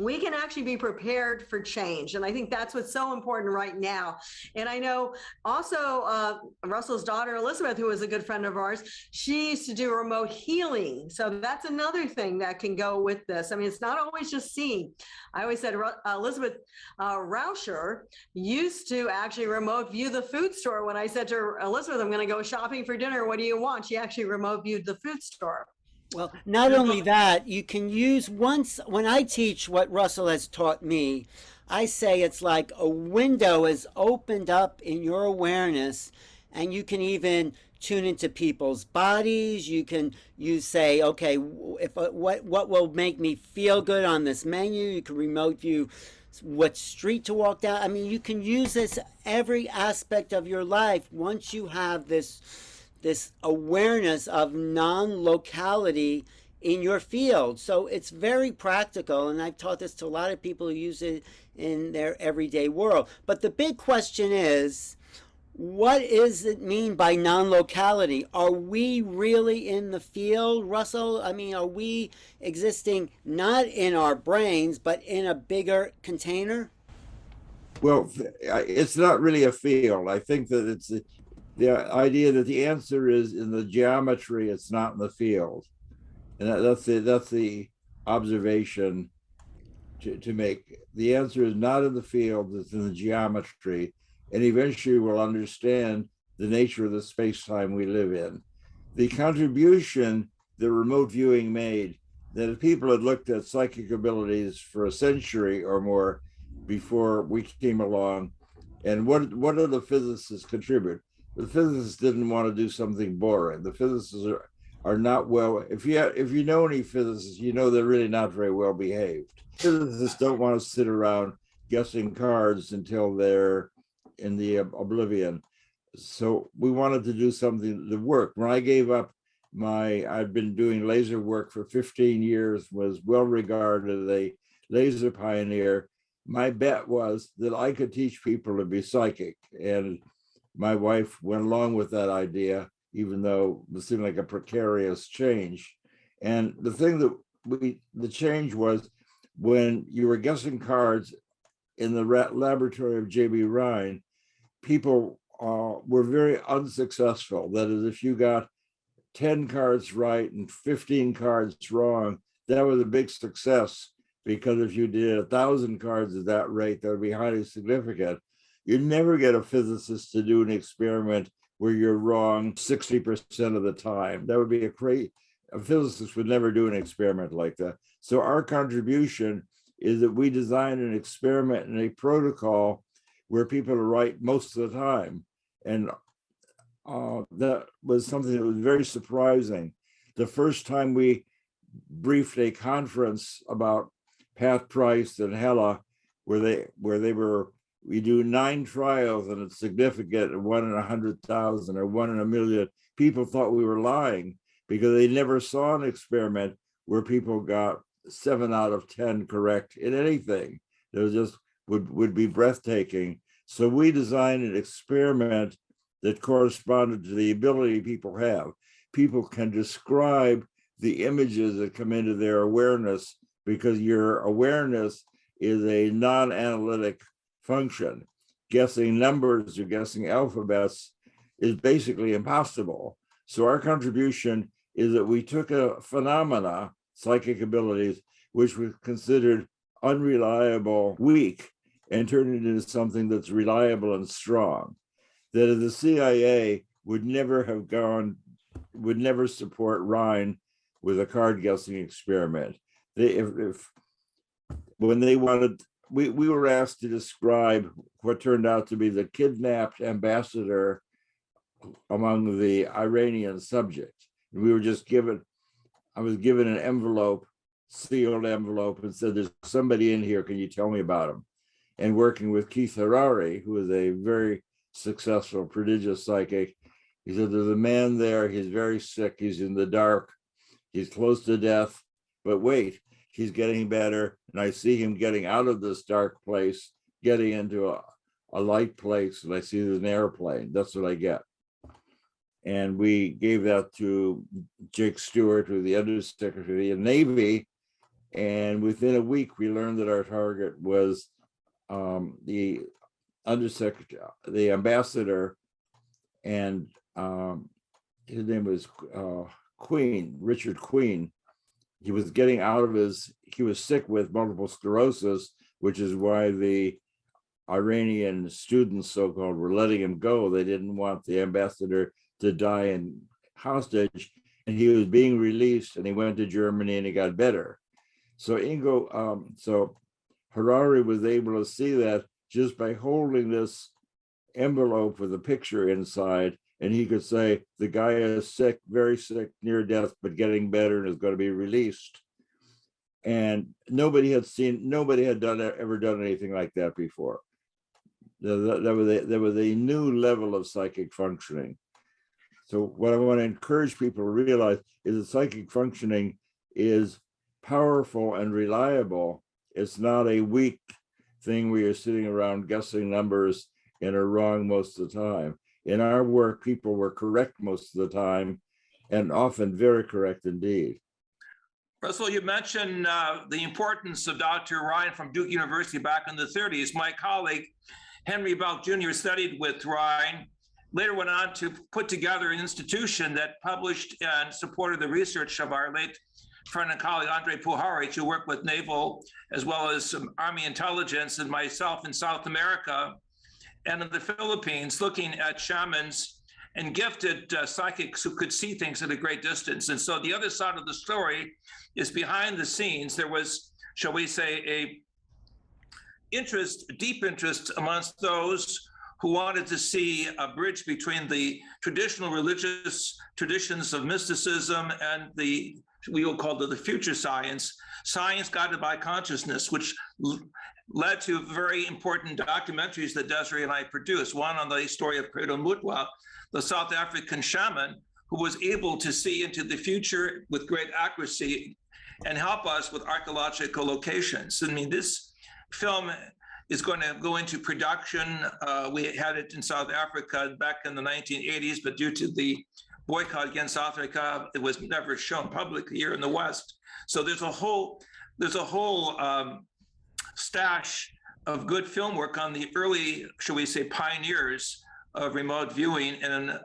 we can actually be prepared for change. And I think that's what's so important right now. And I know also Russell's daughter, Elizabeth, who was a good friend of ours, she used to do remote healing. So that's another thing that can go with this. I mean, it's not always just seeing. I always said Elizabeth Rauscher used to actually remote view the food store. When I said to her, Elizabeth, I'm going to go shopping for dinner, what do you want? She actually remote viewed the food store. Well, not only that, you can use when I teach what Russell has taught me, I say it's like a window is opened up in your awareness, and you can even tune into people's bodies. You say, okay, what will make me feel good on this menu? You can remote view what street to walk down. I mean, you can use this every aspect of your life once you have this awareness of non-locality in your field. So it's very practical, and I've taught this to a lot of people who use it in their everyday world. But the big question is, what does it mean by non-locality? Are we really in the field, Russell? I mean, are we existing not in our brains, but in a bigger container? Well, it's not really a field. I think that it's the idea that the answer is in the geometry, it's not in the field. And that's the observation to make. The answer is not in the field, it's in the geometry. And eventually we'll understand the nature of the space-time we live in. The contribution that remote viewing made, that if people had looked at psychic abilities for a century or more before we came along, and what do the physicists contribute? The physicists didn't want to do something boring. The physicists are not well. If you know any physicists, you know they're really not very well behaved. Physicists don't want to sit around guessing cards until they're in the oblivion. So we wanted to do something to work. When I gave up I'd been doing laser work for 15 years, was well regarded as a laser pioneer. My bet was that I could teach people to be psychic, and my wife went along with that idea, even though it seemed like a precarious change. And the thing that the change was when you were guessing cards in the laboratory of J.B. Rhine, people were very unsuccessful. That is, if you got 10 cards right and 15 cards wrong, that was a big success, because if you did 1,000 cards at that rate, that would be highly significant. You'd never get a physicist to do an experiment where you're wrong 60% of the time. That would be a physicist would never do an experiment like that. So our contribution is that we designed an experiment and a protocol where people are right most of the time. And that was something that was very surprising. The first time we briefed a conference about Pat Price and Hella, where we do 9 trials and it's significant, 1 in 100,000 or 1 in a million. People thought we were lying because they never saw an experiment where people got 7 out of 10 correct in anything. It was just would be breathtaking. So we designed an experiment that corresponded to the ability people have. People can describe the images that come into their awareness because your awareness is a non-analytic function. Guessing numbers or guessing alphabets is basically impossible. So our contribution is that we took a phenomena, psychic abilities, which was considered unreliable, weak, and turned it into something that's reliable and strong. That the CIA would never support Rhine with a card guessing experiment. When they wanted, we were asked to describe what turned out to be the kidnapped ambassador among the Iranian subjects. We were just I was given an envelope, sealed envelope, and said, there's somebody in here, can you tell me about him? And working with Keith Harari, who is a very successful, prodigious psychic, he said, there's a man there, he's very sick, he's in the dark, he's close to death, but wait, he's getting better, and I see him getting out of this dark place, getting into a light place, and I see there's an airplane. That's what I get. And we gave that to Jake Stewart, who was the Undersecretary of the Navy, and within a week, we learned that our target was the Undersecretary, the ambassador, and his name was Richard Queen. He was getting out of he was sick with multiple sclerosis, which is why the Iranian students, so-called, were letting him go. They didn't want the ambassador to die in hostage, and he was being released, and he went to Germany and he got better. So so Harari was able to see that just by holding this envelope with a picture inside, and he could say, the guy is sick, very sick, near death, but getting better and is going to be released. And nobody had ever done anything like that before. There was a new level of psychic functioning. So what I want to encourage people to realize is that psychic functioning is powerful and reliable. It's not a weak thing where you're sitting around guessing numbers and are wrong most of the time. In our work, people were correct most of the time, and often very correct indeed. Russell, you mentioned the importance of Dr. Ryan from Duke University back in the 30s. My colleague, Henry Belk Jr., studied with Ryan, later went on to put together an institution that published and supported the research of our late friend and colleague, Andrei Puharich, who worked with Naval as well as Army intelligence, and myself in South America and in the Philippines, looking at shamans and gifted psychics who could see things at a great distance. And so the other side of the story is behind the scenes. There was, shall we say, deep interest amongst those who wanted to see a bridge between the traditional religious traditions of mysticism and we will call it the future science guided by consciousness, which led to very important documentaries that Desiree and I produced. One on the story of Credo Mutwa, the South African shaman who was able to see into the future with great accuracy and help us with archaeological locations. I mean, this film is going to go into production. We had it in South Africa back in the 1980s, but due to the boycott against South Africa, it was never shown publicly here in the West. So there's a whole stash of good film work on the early, shall we say, pioneers of remote viewing and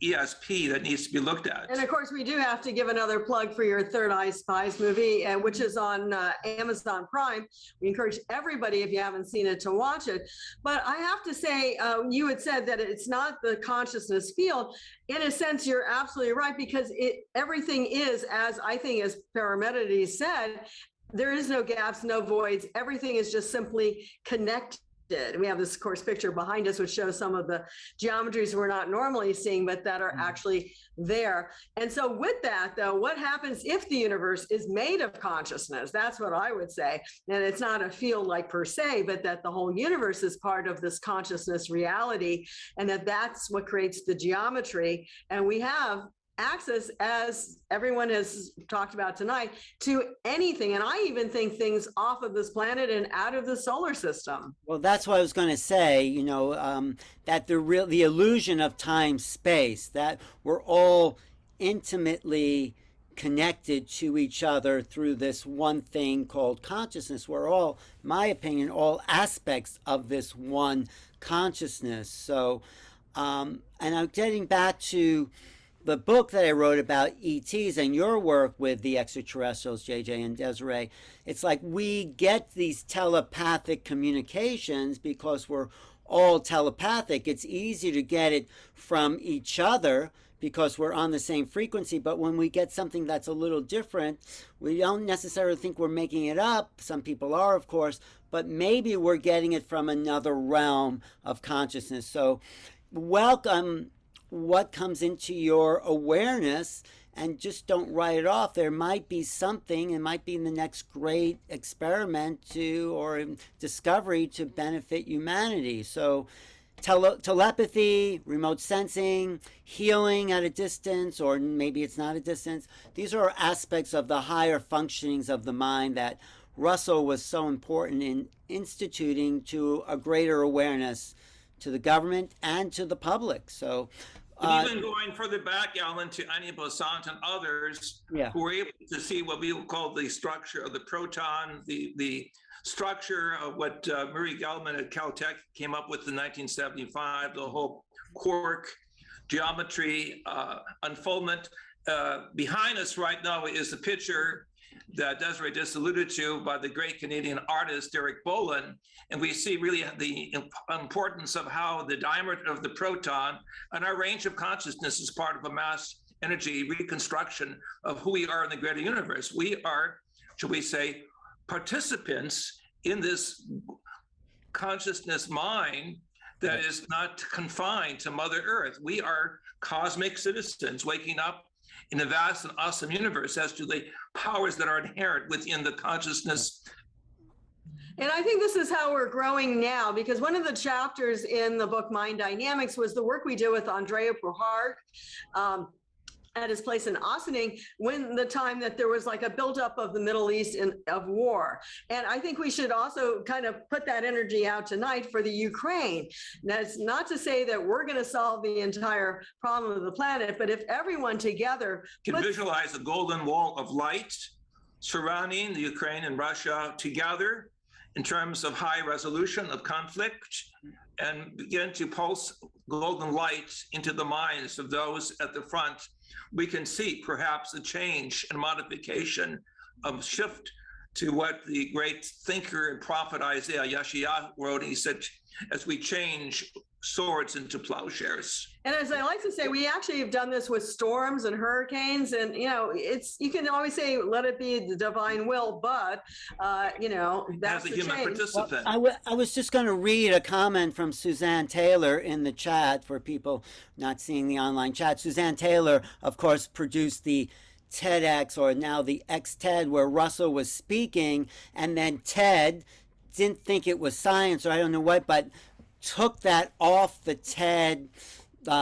ESP that needs to be looked at. And of course, we do have to give another plug for your Third Eye Spies movie, which is on Amazon Prime. We encourage everybody, if you haven't seen it, to watch it. But I have to say, you had said that it's not the consciousness field. In a sense, you're absolutely right, because everything is, as I think, as Parametides said, there is no gaps, no voids. Everything is just simply connected We have this, of course, picture behind us, which shows some of the geometries we're not normally seeing, but that are actually there. And so with that, though, what happens if the universe is made of consciousness? That's what I would say. And it's not a field like per se, but that the whole universe is part of this consciousness reality, and that that's what creates the geometry. And we have access, as everyone has talked about tonight, to anything. And I even think things off of this planet and out of the solar system. Well, that's what I was going to say, that the illusion of time space, that we're all intimately connected to each other through this one thing called consciousness. We're all, in my opinion, all aspects of this one consciousness. So, and I'm getting back to the book that I wrote about ETs and your work with the extraterrestrials, JJ and Desiree. It's like we get these telepathic communications because we're all telepathic. It's easy to get it from each other because we're on the same frequency. But when we get something that's a little different, we don't necessarily think we're making it up. Some people are, of course, but maybe we're getting it from another realm of consciousness. So welcome what comes into your awareness, and just don't write it off. There might be something, it might be in the next great experiment or discovery to benefit humanity. So telepathy, remote sensing, healing at a distance, or maybe it's not a distance. These are aspects of the higher functionings of the mind that Russell was so important in instituting to a greater awareness to the government and to the public. So even going further back, Alan, to Annie Besant and others who were able to see what we would call the structure of the proton, the structure of what Murray Gell-Mann at Caltech came up with in 1975, the whole quark geometry unfoldment. Behind us right now is the picture that Desiree just alluded to by the great Canadian artist Derek Bolin. And we see really the importance of how the diameter of the proton and our range of consciousness is part of a mass energy reconstruction of who we are in the greater universe. We are, shall we say, participants in this consciousness mind that is not confined to Mother Earth. We are cosmic citizens waking up in the vast and awesome universe as to the powers that are inherent within the consciousness. And I think this is how we're growing now, because one of the chapters in the book Mind Dynamics was the work we did with Andrea Puharg at his place in Ossining, when the time that there was like a buildup of the Middle East of war. And I think we should also kind of put that energy out tonight for the Ukraine. That's not to say that we're going to solve the entire problem of the planet, but if everyone together can visualize a golden wall of light surrounding the Ukraine and Russia together in terms of high resolution of conflict, and begin to pulse golden light into the minds of those at the front, we can see perhaps a change and modification of shift to what the great thinker and prophet Isaiah Yeshayahu wrote. He said, as we change swords into plowshares. And as I like to say, we actually have done this with storms and hurricanes, and you can always say, let it be the divine will, but that's as a human participant. Well, I was just going to read a comment from Suzanne Taylor in the chat for people not seeing the online chat. Suzanne Taylor, of course, produced the TEDx, or now the X-TED, where Russell was speaking, and then TED didn't think it was science, or I don't know what, but took that off the TED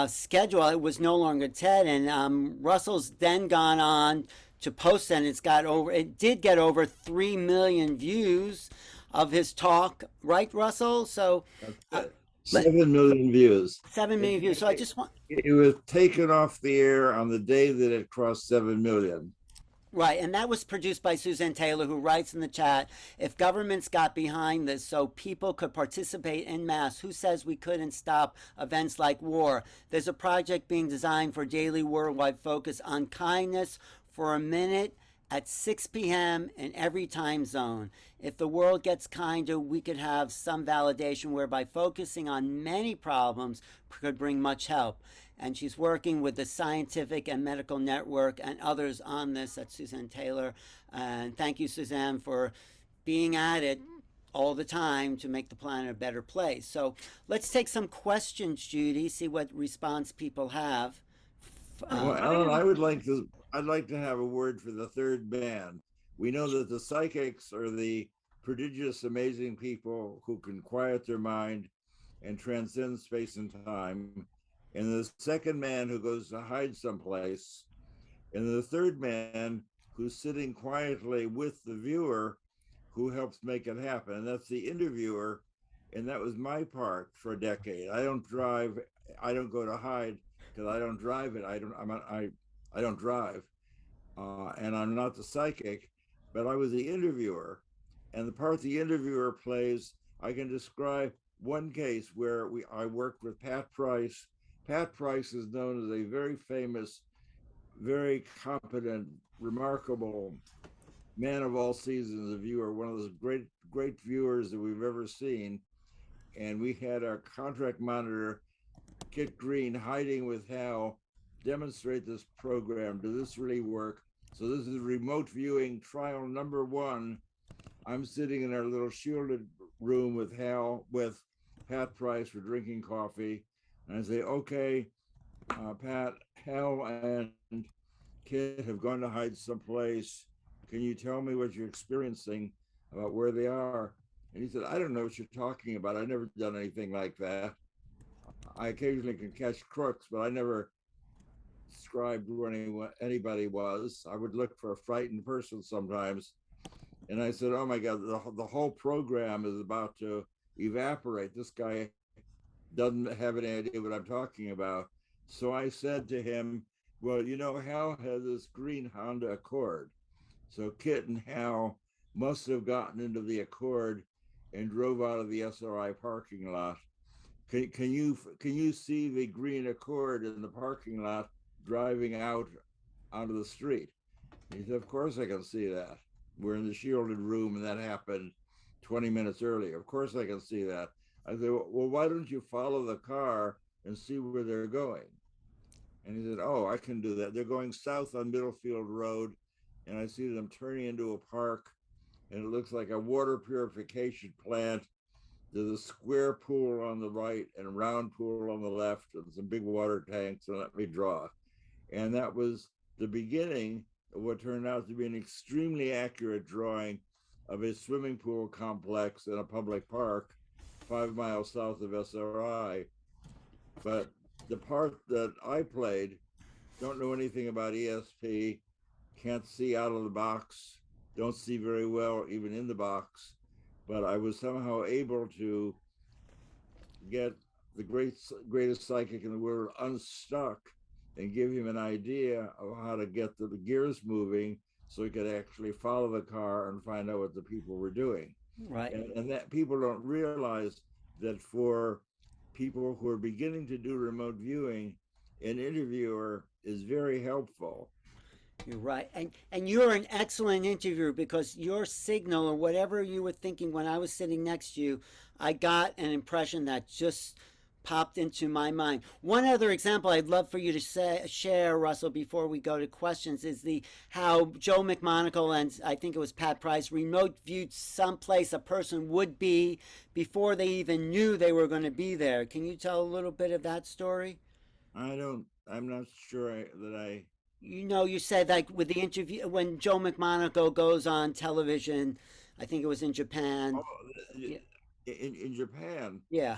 schedule. It was no longer TED, and Russell's then gone on to post, and it did get over 3 million views of his talk, right, Russell? So 7 million views. 7 million views. So I just want... It was taken off the air on the day that it crossed 7 million. Right, and that was produced by Suzanne Taylor, who writes in the chat, if governments got behind this so people could participate en masse, who says we couldn't stop events like war? There's a project being designed for daily worldwide focus on kindness for a minute at 6 p.m. in every time zone. If the world gets kinder, we could have some validation whereby focusing on many problems could bring much help. And she's working with the Scientific and Medical Network and others on this. That's Suzanne Taylor. And thank you, Suzanne, for being at it all the time to make the planet a better place. So let's take some questions, Judy, see what response people have. Well, Alan, I'd like to have a word for the third man. We know that the psychics are the prodigious, amazing people who can quiet their mind and transcend space and time. And the second man who goes to hide someplace. And the third man who's sitting quietly with the viewer who helps make it happen. And that's the interviewer. And that was my part for a decade. I don't drive, I don't go to hide because I don't drive it. I don't drive. And I'm not the psychic, but I was the interviewer. And the part the interviewer plays, I can describe one case where I worked with Pat Price. Pat Price is known as a very famous, very competent, remarkable man of all seasons, a viewer, one of those great viewers that we've ever seen. And we had our contract monitor, Kit Green, hiding with Hal, demonstrate this program. Does this really work? So this is remote viewing trial number 1. I'm sitting in our little shielded room with Hal, with Pat Price, for drinking coffee. And I say, okay, Pat, Hal and Kit have gone to hide someplace. Can you tell me what you're experiencing about where they are? And he said, I don't know what you're talking about. I've never done anything like that. I occasionally can catch crooks, but I never described where anybody was. I would look for a frightened person sometimes. And I said, oh my God, the whole program is about to evaporate. This guy doesn't have any idea what I'm talking about. So I said to him, well, you know, Hal has this green Honda Accord. So Kit and Hal must have gotten into the Accord and drove out of the SRI parking lot. Can you see the green Accord in the parking lot driving out onto the street? He said, of course I can see that. We're in the shielded room and that happened 20 minutes earlier. Of course I can see that. I said, well, why don't you follow the car and see where they're going? And he said, oh, I can do that. They're going south on Middlefield Road, and I see them turning into a park, and it looks like a water purification plant. There's a square pool on the right and a round pool on the left, and some big water tanks, and let me draw. And that was the beginning of what turned out to be an extremely accurate drawing of a swimming pool complex in a public park 5 miles south of SRI. But the part that I played, don't know anything about ESP, can't see out of the box, don't see very well even in the box, but I was somehow able to get the greatest psychic in the world unstuck and give him an idea of how to get the gears moving so he could actually follow the car and find out what the people were doing. Right. And that people don't realize that for people who are beginning to do remote viewing, an interviewer is very helpful. You're right. And you're an excellent interviewer because your signal or whatever you were thinking when I was sitting next to you, I got an impression that just popped into my mind. One other example I'd love for you to share, Russell, before we go to questions, is how Joe McMonagle and I think it was Pat Price remote viewed someplace a person would be before they even knew they were going to be there. Can you tell a little bit of that story? I'm not sure that I... You know, you said like with the interview, when Joe McMonagle goes on television, I think it was in Japan. Oh, in Japan, Yeah.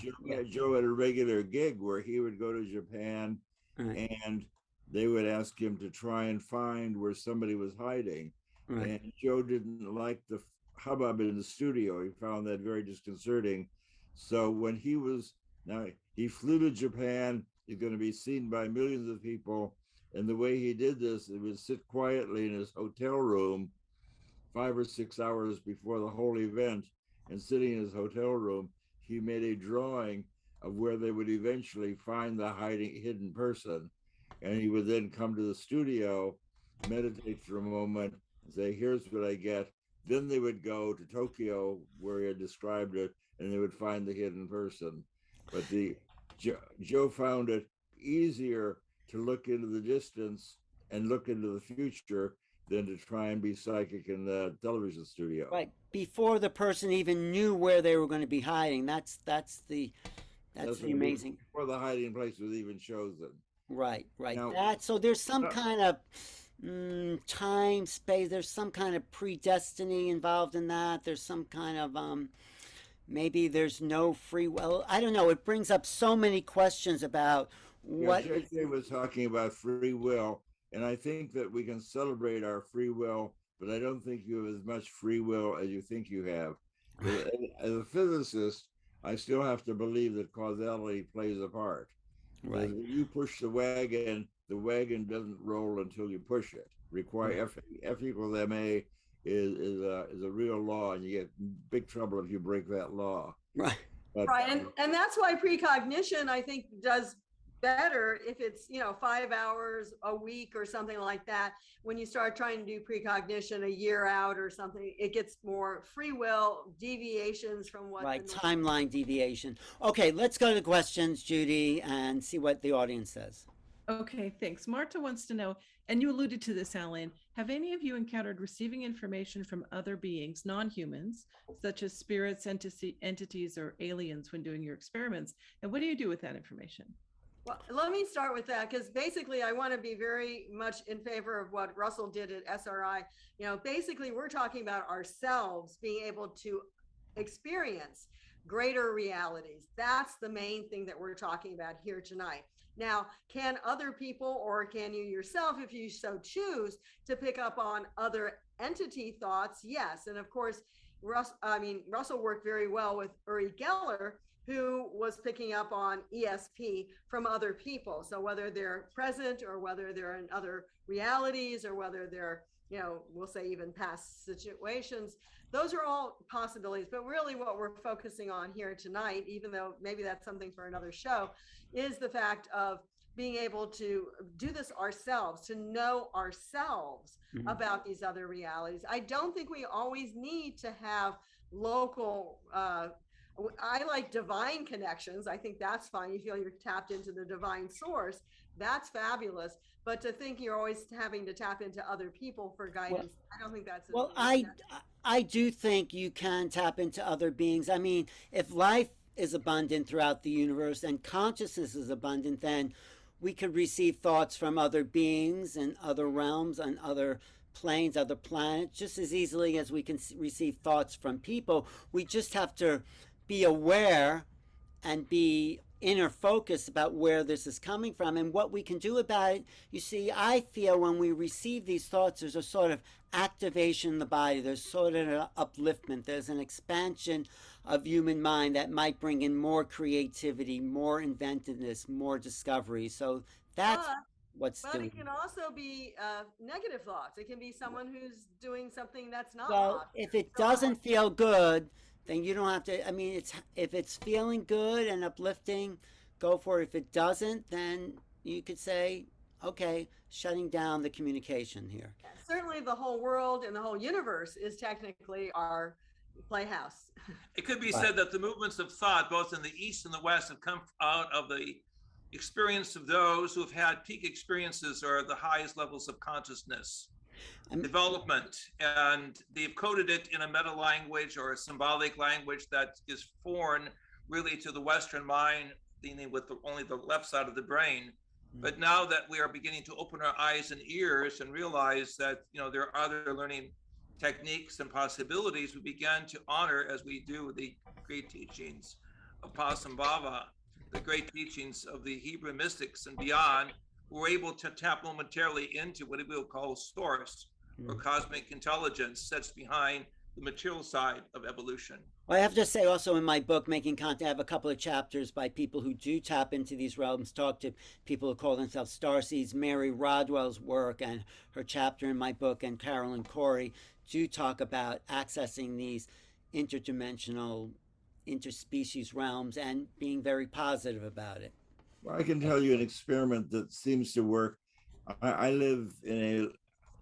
Joe had a regular gig where he would go to Japan, right, and they would ask him to try and find where somebody was hiding. Right. And Joe didn't like the hubbub in the studio. He found that very disconcerting. So when he flew to Japan, he's going to be seen by millions of people. And the way he did this, it would sit quietly in his hotel room 5 or 6 hours before the whole event. And sitting in his hotel room, he made a drawing of where they would eventually find the hidden person. And he would then come to the studio, meditate for a moment, and say, here's what I get. Then they would go to Tokyo, where he had described it, and they would find the hidden person. But Joe found it easier to look into the distance and look into the future than to try and be psychic in the television studio. Right, before the person even knew where they were going to be hiding. That's the amazing. Before the hiding place was even chosen. Right. Now, So there's some kind of time, space. There's some kind of predestiny involved in that. There's some kind of maybe there's no free will. I don't know. It brings up so many questions about what. J.K. was talking about free will, and I think that we can celebrate our free will, but I don't think you have as much free will as you think you have. As a physicist, I still have to believe that causality plays a part. Right. When you push the wagon doesn't roll until you push it. Require F equals ma is a real law, and you get big trouble if you break that law. Right. But, Right, and that's why precognition, I think, does better if it's 5 hours a week or something like that. When you start trying to do precognition a year out or something, it gets more free will deviations from what right, timeline deviation. Okay, let's go to the questions, Judy, and see what the audience says. Okay, thanks. Marta wants to know, and you alluded to this, Alan, have any of you encountered receiving information from other beings, non-humans, such as spirits, entities, or aliens when doing your experiments? And what do you do with that information? Well, let me start with that, because basically I want to be very much in favor of what Russell did at SRI. Basically we're talking about ourselves being able to experience greater realities. That's the main thing that we're talking about here tonight. Now, can other people, or can you yourself, if you so choose, to pick up on other entity thoughts? Yes. And of course, Russell worked very well with Uri Geller, who was picking up on ESP from other people. So whether they're present or whether they're in other realities or whether they're, we'll say even past situations, those are all possibilities. But really what we're focusing on here tonight, even though maybe that's something for another show, is the fact of being able to do this ourselves, to know ourselves about these other realities. I don't think we always need to have local, I like divine connections. I think that's fine. You feel you're tapped into the divine source. That's fabulous. But to think you're always having to tap into other people for guidance, I don't think that's. Well, I do think you can tap into other beings. I mean, if life is abundant throughout the universe and consciousness is abundant, then we could receive thoughts from other beings and other realms and other planes, other planets, just as easily as we can receive thoughts from people. We just have to be aware and be inner focused about where this is coming from and what we can do about it. You see, I feel when we receive these thoughts, there's a sort of activation in the body. There's sort of an upliftment. There's an expansion of human mind that might bring in more creativity, more inventiveness, more discovery. So that's what's doing. But it can also be negative thoughts. It can be someone who's doing something that's not. Well, if it doesn't feel good, then you don't have to. I mean, if it's feeling good and uplifting, go for it. If it doesn't, then you could say, okay, shutting down the communication here. Certainly the whole world and the whole universe is technically our playhouse. It could be said that the movements of thought, both in the East and the West, have come out of the experience of those who have had peak experiences or the highest levels of consciousness development, and they've coded it in a meta language or a symbolic language that is foreign really to the Western mind, dealing with only the left side of the brain. But now that we are beginning to open our eyes and ears and realize that there are other learning techniques and possibilities, we began to honor, as we do, the great teachings of Pasambhava, the great teachings of the Hebrew mystics and beyond. We're able to tap momentarily into what we will call source or cosmic intelligence that's behind the material side of evolution. Well, I have to say also in my book, Making Contact, I have a couple of chapters by people who do tap into these realms, talk to people who call themselves starseeds. Mary Rodwell's work and her chapter in my book, and Carolyn Corey do talk about accessing these interdimensional, interspecies realms and being very positive about it. Well, I can tell you an experiment that seems to work. I live in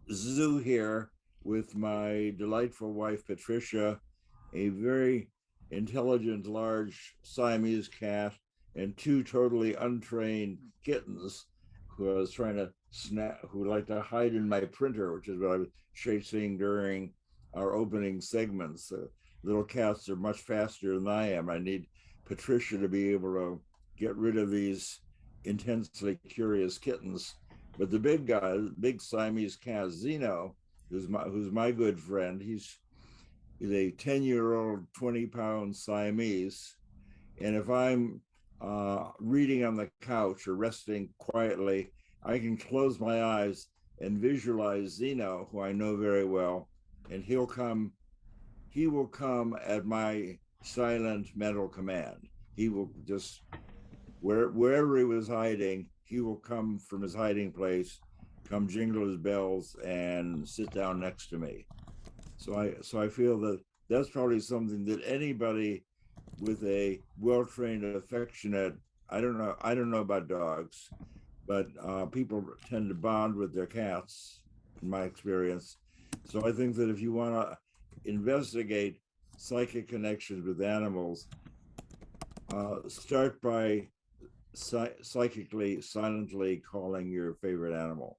a zoo here with my delightful wife, Patricia, a very intelligent, large Siamese cat, and two totally untrained kittens who I was trying to who like to hide in my printer, which is what I was chasing during our opening segments. Little cats are much faster than I am. I need Patricia to be able to get rid of these intensely curious kittens. But the big guy, big Siamese cat, Zeno, who's my good friend, he's a 10-year-old, 20-pound Siamese. And if I'm reading on the couch or resting quietly, I can close my eyes and visualize Zeno, who I know very well, and he will come at my silent mental command. He will just, wherever he was hiding, he will come from his hiding place, come jingle his bells and sit down next to me. So I feel that that's probably something that anybody with a well-trained, affectionate, I don't know about dogs, but people tend to bond with their cats, in my experience. So I think that if you want to investigate psychic connections with animals, start by psychically, silently calling your favorite animal.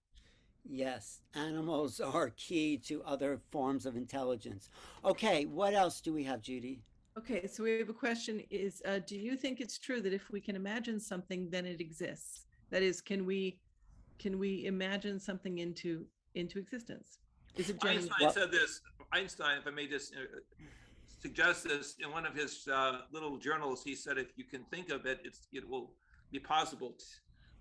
Yes, animals are key to other forms of intelligence. Okay, what else do we have, Judy? Okay, so we have a question is, do you think it's true that if we can imagine something, then it exists? That is, can we imagine something into existence? Is it generally— Einstein said this. Einstein, if I may just suggest this, in one of his little journals, he said, if you can think of it, it will be possible.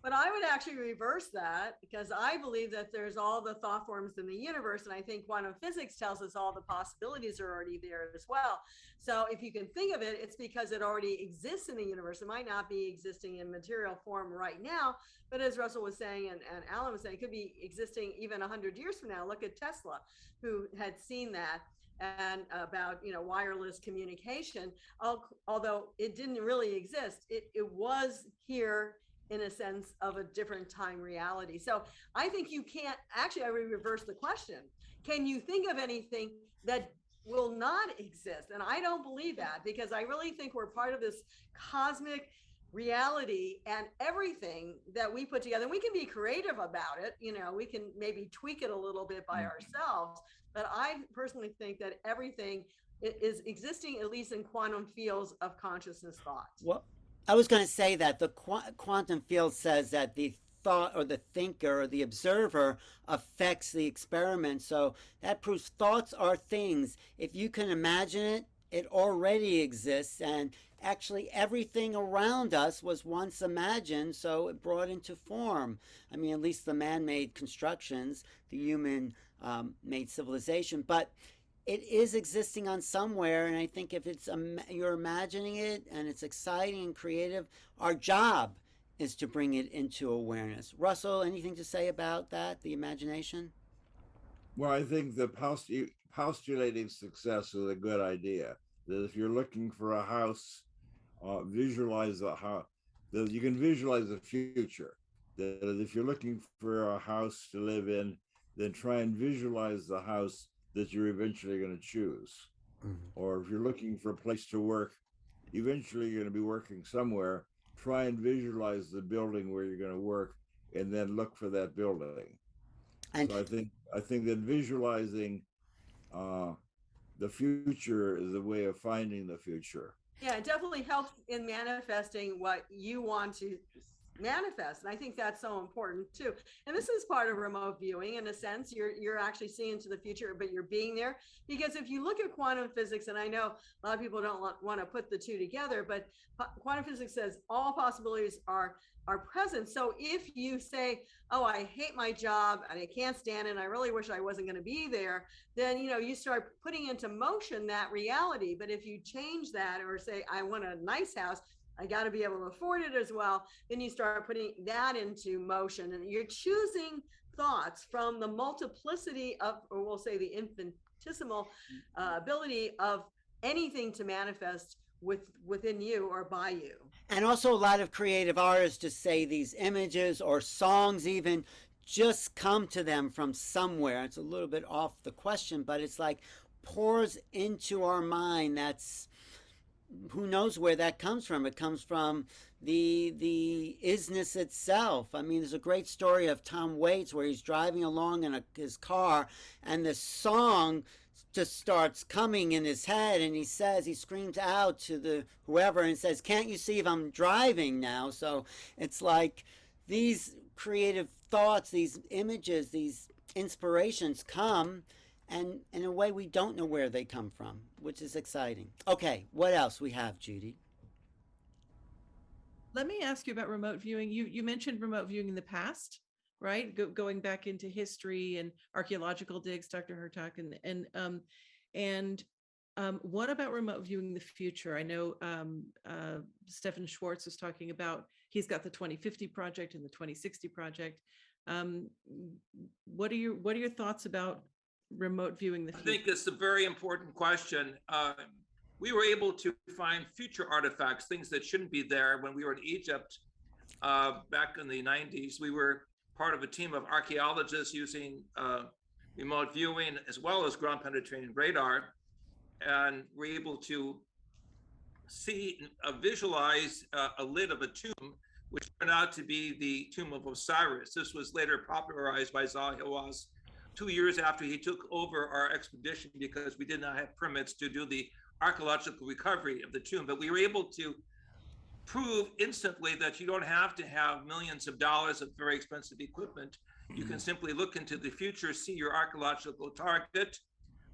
But I would actually reverse that, because I believe that there's all the thought forms in the universe. And I think quantum physics tells us all the possibilities are already there as well. So if you can think of it, it's because it already exists in the universe. It might not be existing in material form right now, but as Russell was saying, and Alan was saying, it could be existing even 100 years from now. Look at Tesla, who had seen that, and about, wireless communication. Although it didn't really exist, it was here in a sense of a different time reality. So I think you can't, actually, I would reverse the question. Can you think of anything that will not exist? And I don't believe that, because I really think we're part of this cosmic reality, and everything that we put together, and we can be creative about it. We can maybe tweak it a little bit by ourselves, but I personally think that everything is existing, at least in quantum fields of consciousness thought. Well, I was going to say that the quantum field says that the thought or the thinker or the observer affects the experiment. So that proves thoughts are things. If you can imagine it, it already exists. And actually everything around us was once imagined, so it brought into form. I mean, at least the man-made constructions, the human-made civilization. But it is existing on somewhere, and I think if it's you're imagining it and it's exciting and creative, our job is to bring it into awareness. Russell, anything to say about that, the imagination? Well, I think the postulating success is a good idea. That if you're looking for a house, visualize the house. That you can visualize the future. That if you're looking for a house to live in, then try and visualize the house that you're eventually going to choose. Or if you're looking for a place to work, eventually you're going to be working somewhere. Try and visualize the building where you're going to work, and then look for that building. And so I think that visualizing the future is a way of finding the future. Yeah, it definitely helps in manifesting what you want to manifest, and I think that's so important too. And this is part of remote viewing. In a sense, you're actually seeing into the future, but you're being there. Because if you look at quantum physics, and I know a lot of people don't want to put the two together, but quantum physics says all possibilities are present. So if you say, oh, I hate my job and I can't stand it, and I really wish I wasn't going to be there, then you start putting into motion that reality. But if you change that, or say, I want a nice house, I got to be able to afford it as well, then you start putting that into motion, and you're choosing thoughts from the multiplicity of, or we'll say the infinitesimal ability of anything to manifest within you or by you. And also a lot of creative artists just say these images or songs even just come to them from somewhere. It's a little bit off the question, but it's like pours into our mind. That's, who knows where that comes from. It comes from the isness itself. I mean, there's a great story of Tom Waits where he's driving along in his car, and the song just starts coming in his head, and he screams out to the whoever and says, "Can't you see if I'm driving now?" So it's like these creative thoughts, these images, these inspirations come, and in a way we don't know where they come from, which is exciting. Okay, what else we have, Judy? Let me ask you about remote viewing. You mentioned remote viewing in the past, right? Going back into history and archaeological digs, Dr. Hurtak, and what about remote viewing in the future? I know Stefan Schwartz is talking about, he's got the 2050 project and the 2060 project. What are your thoughts about remote viewing the future? I think it's a very important question. We were able to find future artifacts, things that shouldn't be there. When we were in Egypt back in the 90s, we were part of a team of archaeologists using remote viewing as well as ground penetrating radar. And we're able to see, visualize a lid of a tomb, which turned out to be the tomb of Osiris. This was later popularized by Zahi Hawass 2 years after he took over our expedition, because we did not have permits to do the archaeological recovery of the tomb. But we were able to prove instantly that you don't have to have millions of dollars of very expensive equipment. You can simply look into the future, see your archaeological target,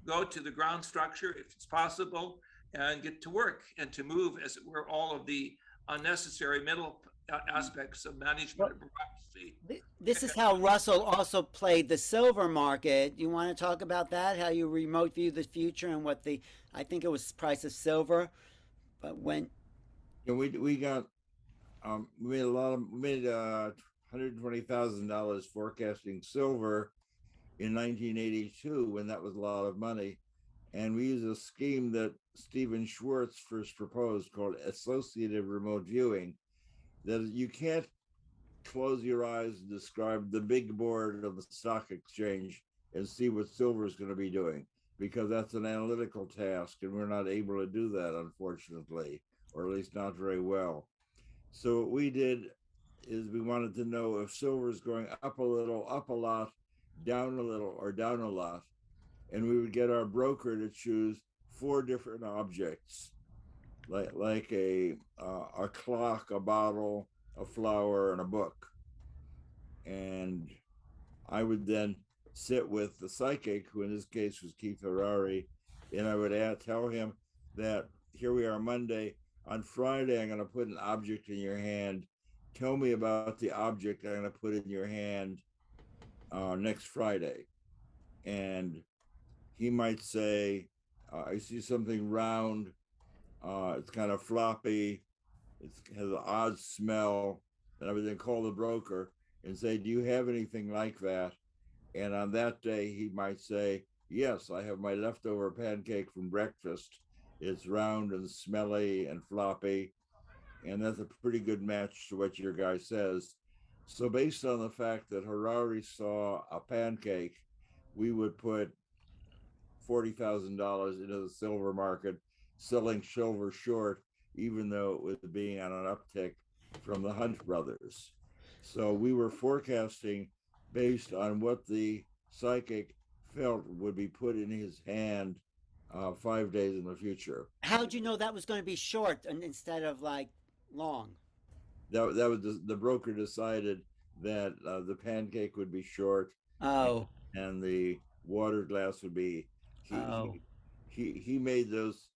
go to the ground structure if it's possible, and get to work and to move, as it were, all of the unnecessary middle aspects of management and bureaucracy. This is how Russell also played the silver market. You want to talk about that? How you remote view the future and what I think it was price of silver, but when we got we made $120,000 forecasting silver in 1982, when that was a lot of money, and we used a scheme that Stephen Schwartz first proposed called associative remote viewing. That you can't close your eyes and describe the big board of the stock exchange and see what silver is going to be doing, because that's an analytical task, and we're not able to do that, unfortunately, or at least not very well. So what we did is we wanted to know if silver is going up a little, up a lot, down a little, or down a lot, and we would get our broker to choose 4 different objects, like a clock, a bottle, a flower, and a book. And I would then sit with the psychic, who in this case was Keith Harari, and I would tell him that here we are Monday. On Friday, I'm going to put an object in your hand. Tell me about the object I'm going to put in your hand next Friday. And he might say, I see something round. It's kind of floppy. It has an odd smell. And I would then call the broker and say, do you have anything like that? And on that day, he might say, yes, I have my leftover pancake from breakfast. It's round and smelly and floppy. And that's a pretty good match to what your guy says. So based on the fact that Harari saw a pancake, we would put $40,000 into the silver market, selling silver short, even though it was being on an uptick from the Hunt brothers. So we were forecasting based on what the psychic felt would be put in his hand 5 days in the future. How'd you know that was going to be short instead of like long? That was the broker decided that the pancake would be short. Oh. And the water glass would be. He made those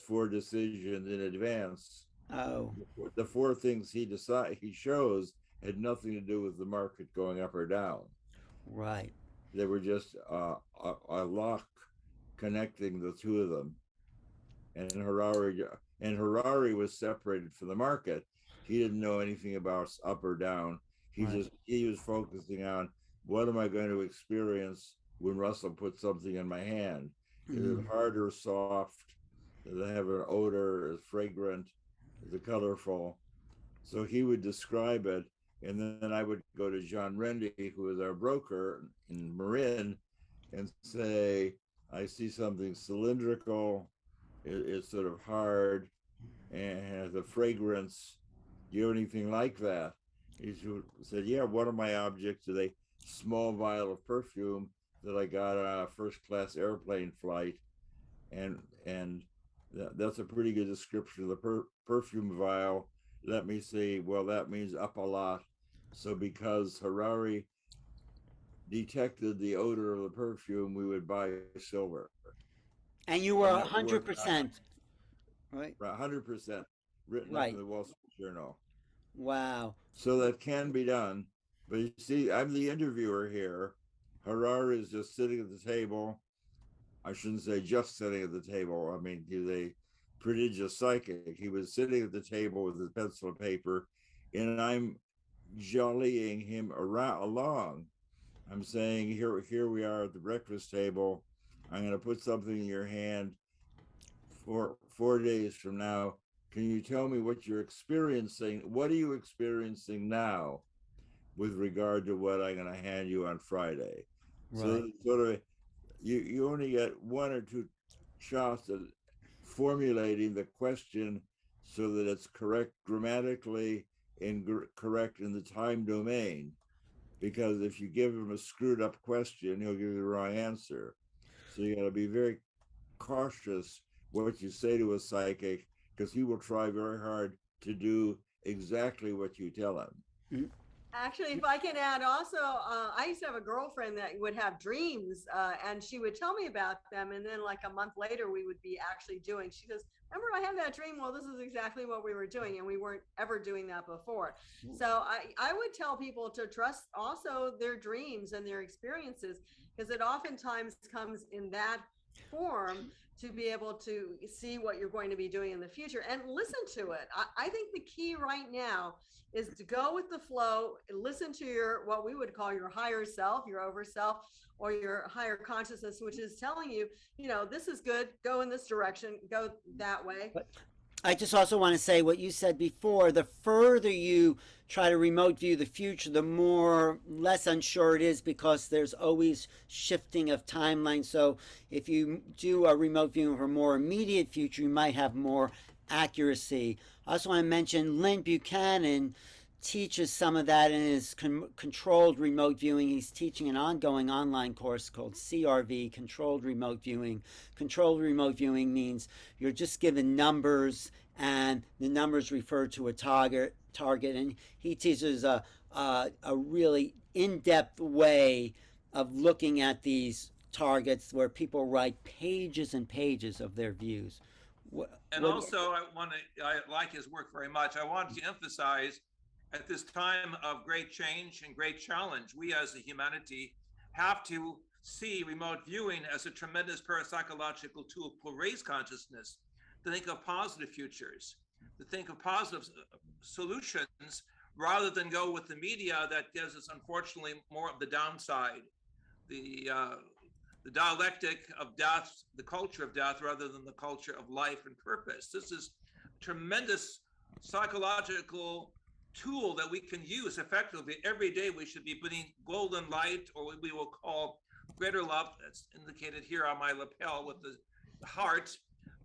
4 decisions in advance. Oh. The 4 things he chose had nothing to do with the market going up or down. Right. They were just a lock connecting the 2 of them. And Harari was separated from the market. He didn't know anything about up or down. He was focusing on, what am I going to experience when Russell puts something in my hand? Is it hard or soft? Does it have an odor? Is it fragrant? Is it colorful? So he would describe it, and then I would go to John Rendy, who is our broker in Marin, and say, I see something cylindrical. It's sort of hard and has a fragrance. Do you have anything like that? He said, yeah, one of my objects is a small vial of perfume that I got on a first-class airplane flight, and that's a pretty good description of the perfume vial. Let me see. Well, that means up a lot. So because Harari detected the odor of the perfume, we would buy silver. And you were And that worked 100%, right? 100% written up in Right. the Wall Street Journal. Wow. So that can be done. But you see, I'm the interviewer here. Harari is just sitting at the table. I shouldn't say just sitting at the table. I mean, he's a prodigious psychic. He was sitting at the table with his pencil and paper, and I'm jollying him along. I'm saying, here we are at the breakfast table. I'm going to put something in your hand for 4 days from now. Can you tell me what you're experiencing? What are you experiencing now with regard to what I'm going to hand you on Friday? Right. So sort of, you only get one or two shots at formulating the question so that it's correct grammatically and correct in the time domain. Because if you give him a screwed up question, he'll give you the wrong answer. So you got to be very cautious what you say to a psychic, because he will try very hard to do exactly what you tell him. Actually, if I can add also, I used to have a girlfriend that would have dreams and she would tell me about them. And then like a month later, we would be actually doing, she goes, remember I had that dream? Well, this is exactly what we were doing. And we weren't ever doing that before. So I would tell people to trust also their dreams and their experiences, because it oftentimes comes in that form to be able to see what you're going to be doing in the future and listen to it. I think the key right now is to go with the flow, listen to your, what we would call your higher self, your over self, or your higher consciousness, which is telling you, you know, this is good, go in this direction, go that way. But I just also want to say what you said before, the further you try to remote view the future, the less unsure it is, because there's always shifting of timeline. So if you do a remote viewing for a more immediate future, you might have more accuracy. I also want to mention Lynn Buchanan teaches some of that in his controlled remote viewing. He's teaching an ongoing online course called CRV, Controlled Remote Viewing. Controlled remote viewing means you're just given numbers, and the numbers refer to a target. And he teaches a really in-depth way of looking at these targets, where people write pages and pages of their views. Also, I like his work very much. I want to emphasize, at this time of great change and great challenge, we as a humanity have to see remote viewing as a tremendous parapsychological tool to raise consciousness, to think of positive futures, to think of positive solutions, rather than go with the media that gives us, unfortunately, more of the downside, the dialectic of death, the culture of death, rather than the culture of life and purpose. This is a tremendous psychological tool that we can use effectively. Every day we should be putting golden light, or what we will call greater love, that's indicated here on my lapel with the heart,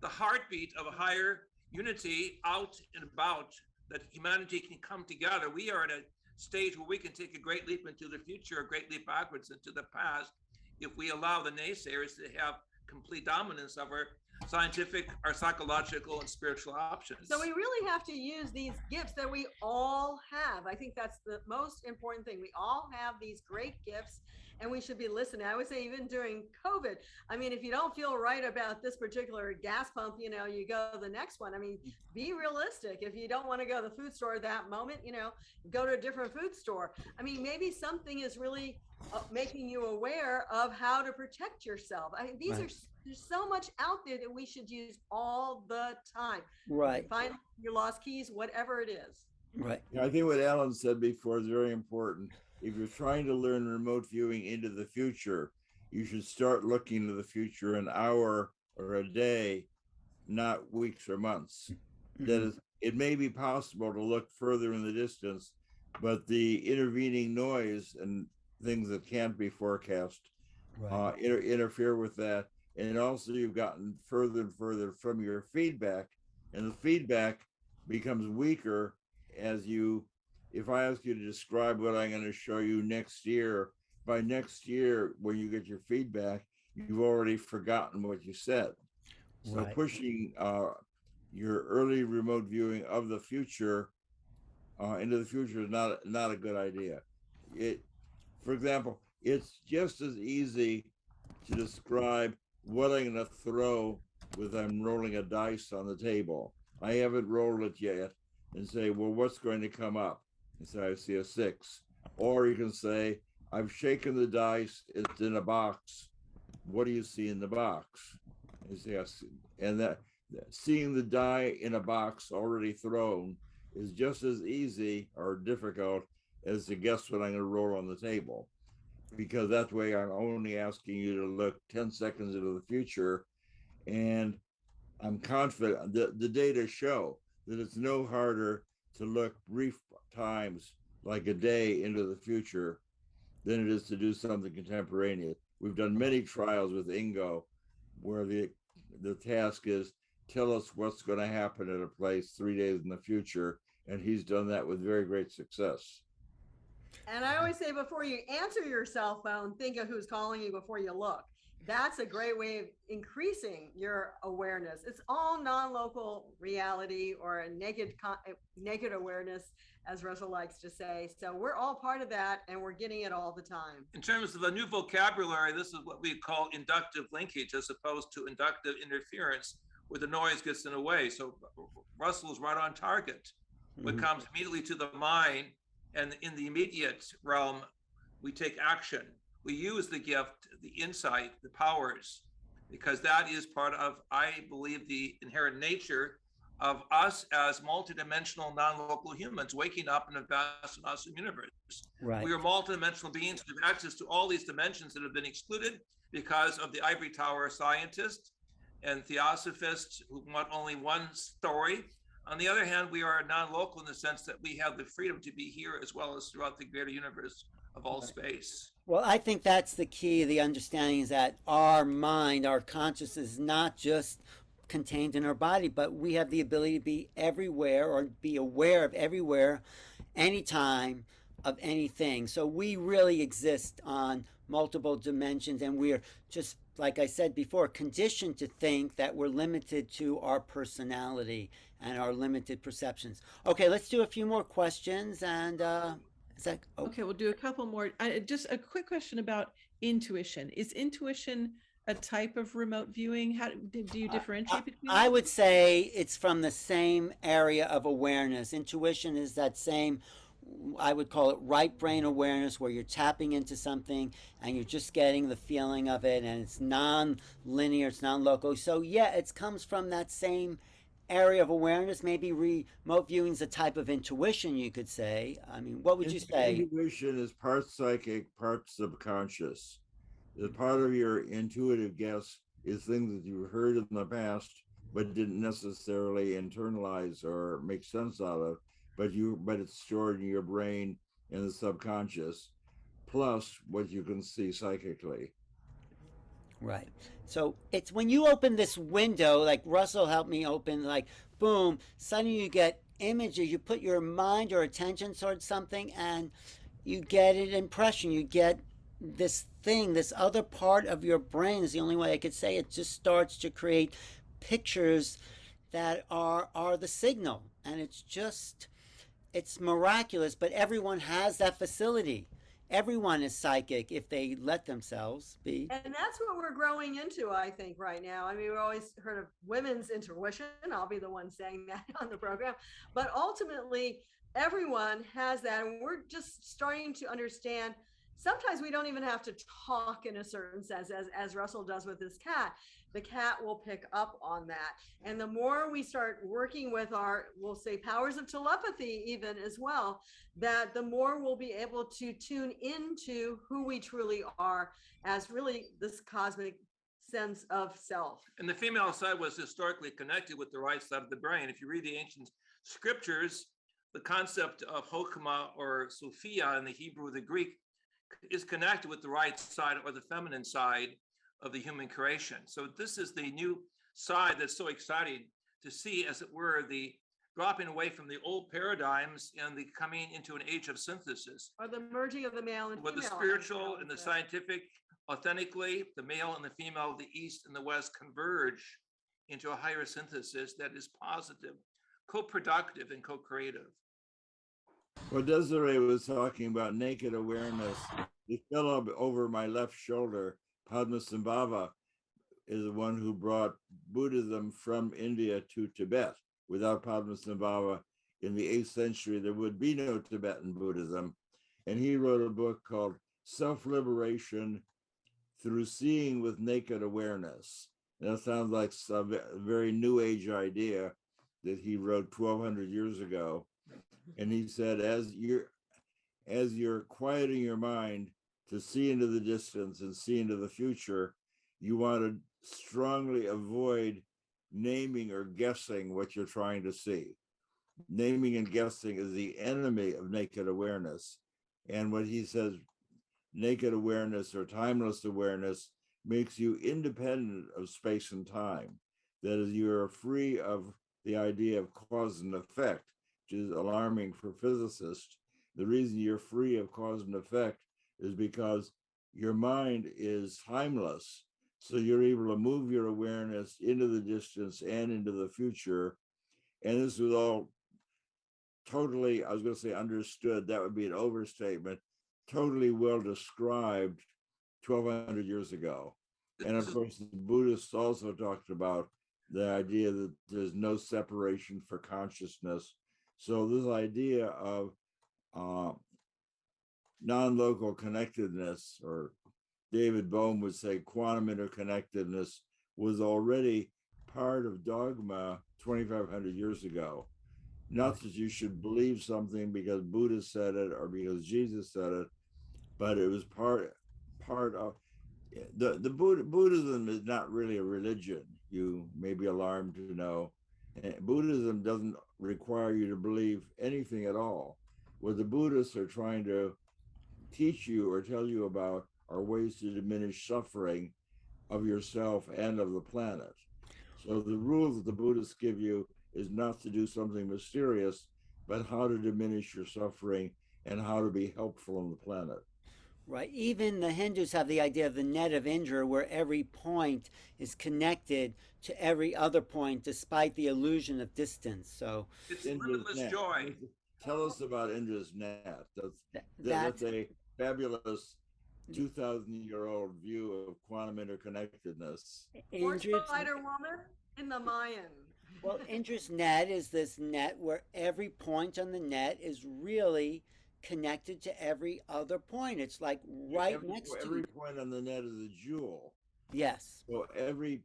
the heartbeat of a higher unity out and about, that humanity can come together. We are at a stage where we can take a great leap into the future, a great leap backwards into the past, if we allow the naysayers to have complete dominance of our scientific, our psychological, and spiritual options. So we really have to use these gifts that we all have. I think that's the most important thing. We all have these great gifts, and we should be listening. I would say even during COVID, I mean, if you don't feel right about this particular gas pump, you know, you go to the next one. I mean, be realistic. If you don't want to go to the food store at that moment, you know, go to a different food store. I mean, maybe something is really making you aware of how to protect yourself. I mean, there's so much out there that we should use all the time. Right. Find your lost keys, whatever it is. Right. Yeah, I think what Alan said before is very important. If you're trying to learn remote viewing into the future, you should start looking to the future an hour or a day, not weeks or months. That is, it may be possible to look further in the distance, but the intervening noise and things that can't be forecast interfere with that. And also, you've gotten further and further from your feedback, and the feedback becomes weaker as you, if I ask you to describe what I'm going to show you next year, by next year, when you get your feedback, you've already forgotten what you said. So Right. pushing your early remote viewing of the future into the future is not a good idea. For example, it's just as easy to describe what I'm going to throw with I'm rolling a dice on the table. I haven't rolled it yet, and say, well, what's going to come up? And say, I see a 6. Or you can say, I've shaken the dice, it's in a box. What do you see in the box? And say, and that seeing the die in a box already thrown is just as easy or difficult as to guess what I'm going to roll on the table, because that way I'm only asking you to look 10 seconds into the future, and I'm confident that the data show that it's no harder to look brief times like a day into the future than it is to do something contemporaneous. We've done many trials with Ingo where the task is tell us what's going to happen at a place 3 days in the future, and he's done that with very great success. And I always say, before you answer your cell phone, think of who's calling you before you look. That's a great way of increasing your awareness. It's all non-local reality, or a naked awareness, as Russell likes to say. So we're all part of that, and we're getting it all the time. In terms of the new vocabulary, this is what we call inductive linkage, as opposed to inductive interference, where the noise gets in the way. So Russell is right on target. What comes immediately to the mind, and in the immediate realm, we take action. We use the gift, the insight, the powers, because that is part of, I believe, the inherent nature of us as multidimensional non-local humans waking up in a vast and awesome universe. Right. We are multidimensional beings who have access to all these dimensions that have been excluded because of the ivory tower scientists and theosophists who want only one story. On the other hand, we are non-local in the sense that we have the freedom to be here as well as throughout the greater universe of all space. Well, I think that's the key. The understanding is that our mind, our consciousness is not just contained in our body, but we have the ability to be everywhere, or be aware of everywhere, anytime, of anything. So we really exist on multiple dimensions, and we're just, like I said before, conditioned to think that we're limited to our personality and our limited perceptions. Okay, let's do a few more questions. And is that okay? We'll do a couple more. Just a quick question about intuition. Is intuition a type of remote viewing? How do you differentiate between them? I would say it's from the same area of awareness. Intuition is that same, I would call it right brain awareness, where you're tapping into something and you're just getting the feeling of it, and it's non-linear, it's non-local. So yeah, it comes from that same area of awareness. Maybe remote viewing is a type of intuition, you could say. I mean, what would you say? Intuition is part psychic, part subconscious. The part of your intuitive guess is things that you've heard in the past but didn't necessarily internalize or make sense out of, but it's stored in your brain in the subconscious, plus what you can see psychically. Right. So it's when you open this window, like Russell helped me open, like boom, suddenly you get images, you put your mind or attention towards something, and you get an impression, you get this thing, this other part of your brain, is the only way I could say it, just starts to create pictures that are the signal. And it's miraculous, but everyone has that facility. Everyone is psychic if they let themselves be. And that's what we're growing into, I think, right now. I mean, we've always heard of women's intuition. I'll be the one saying that on the program. But ultimately, everyone has that. And we're just starting to understand. Sometimes we don't even have to talk in a certain sense, as Russell does with his cat. The cat will pick up on that. And the more we start working with our, we'll say, powers of telepathy even as well, that the more we'll be able to tune into who we truly are as really this cosmic sense of self. And the female side was historically connected with the right side of the brain. If you read the ancient scriptures, the concept of Chokmah or Sophia in the Hebrew or the Greek is connected with the right side or the feminine side of the human creation. So this is the new side that's so exciting to see, as it were, the dropping away from the old paradigms and the coming into an age of synthesis. Or the merging of the male and With the female. spiritual and the scientific, authentically, the male and the female of the East and the West converge into a higher synthesis that is positive, co-productive, and co-creative. Well, Desiree was talking about naked awareness. The fellow over my left shoulder, Padmasambhava, is the one who brought Buddhism from India to Tibet. Without Padmasambhava, in the 8th century, there would be no Tibetan Buddhism. And he wrote a book called Self-Liberation Through Seeing with Naked Awareness. And that sounds like a very new age idea that he wrote 1,200 years ago. And he said, as you're quieting your mind to see into the distance and see into the future, you want to strongly avoid naming or guessing what you're trying to see. Naming and guessing is the enemy of naked awareness. And what he says, naked awareness or timeless awareness makes you independent of space and time. That is, you're free of the idea of cause and effect, which is alarming for physicists. The reason you're free of cause and effect is because your mind is timeless. So you're able to move your awareness into the distance and into the future. And this was all totally, I was going to say understood, that would be an overstatement, totally well described 1,200 years ago. And of course, the Buddhists also talked about the idea that there's no separation for consciousness. So this idea of non-local connectedness, or David Bohm would say quantum interconnectedness, was already part of dogma 2,500 years ago. Not that you should believe something because Buddha said it or because Jesus said it, but it was part of the Buddhism is not really a religion. You may be alarmed to know. Buddhism doesn't require you to believe anything at all. What the Buddhists are trying to teach you or tell you about are ways to diminish suffering of yourself and of the planet. So the rules that the Buddhists give you is not to do something mysterious, but how to diminish your suffering and how to be helpful on the planet. Right. Even the Hindus have the idea of the net of Indra, where every point is connected to every other point, despite the illusion of distance. So it's limitless joy. Tell us about Indra's net. That's a fabulous 2,000-year-old view of quantum interconnectedness. Or Spider Woman in the Mayan. Well, Indra's net is this net where every point on the net is really connected to every other point. It's like next to every point on the net is a jewel. Yes. So every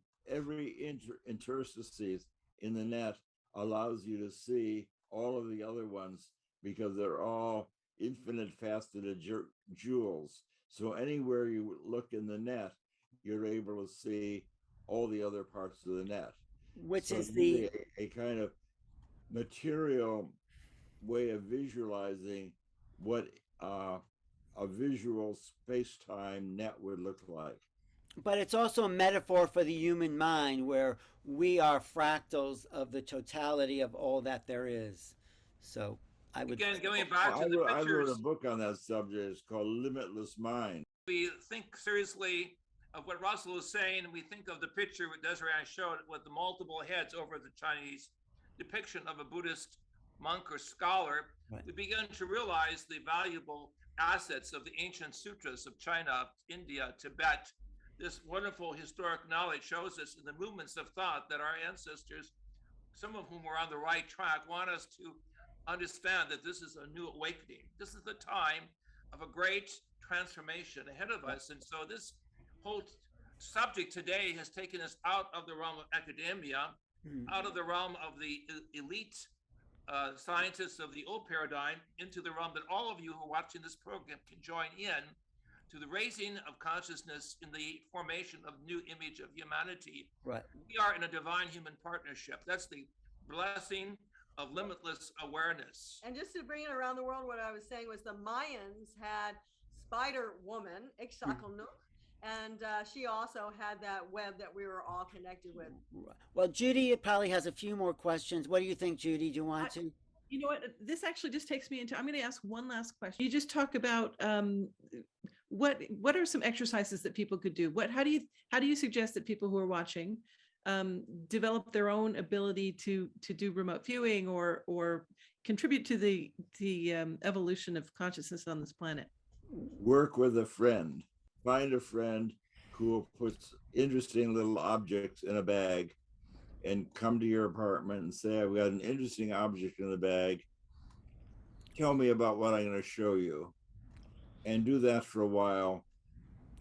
interstices in the net allows you to see all of the other ones because they're all infinite faceted jewels. So anywhere you look in the net, you're able to see all the other parts of the net. Which is the a kind of material way of visualizing what a visual space-time net would look like. But it's also a metaphor for the human mind, where we are fractals of the totality of all that there is. So I would again going back to the pictures. I wrote a book on that subject. It's called Limitless Mind. We think seriously of what Russell is saying, and we think of the picture with Desiree I showed with the multiple heads over the Chinese depiction of a Buddhist monk or scholar. Right. We begin to realize the valuable assets of the ancient sutras of China, India, Tibet. This wonderful historic knowledge shows us in the movements of thought that our ancestors, some of whom were on the right track, want us to understand that this is a new awakening. This is the time of a great transformation ahead of us. And so this whole subject today has taken us out of the realm of academia, out of the realm of the elite scientists of the old paradigm, into the realm that all of you who are watching this program can join in to the raising of consciousness in the formation of new image of humanity. Right. We are in a divine human partnership. That's the blessing of limitless awareness. And just to bring it around the world, what I was saying was the Mayans had Spider Woman, Ixtacalnuc, And she also had that web that we were all connected with. Well, Judy probably has a few more questions. What do you think, Judy? Do you want to? You know what? This actually just takes me into, I'm going to ask one last question. You just talk about what are some exercises that people could do? How do you suggest that people who are watching develop their own ability to do remote viewing or contribute to the evolution of consciousness on this planet? Work with a friend. Find a friend who puts interesting little objects in a bag and come to your apartment and say, I've got an interesting object in the bag. Tell me about what I'm going to show you. And do that for a while.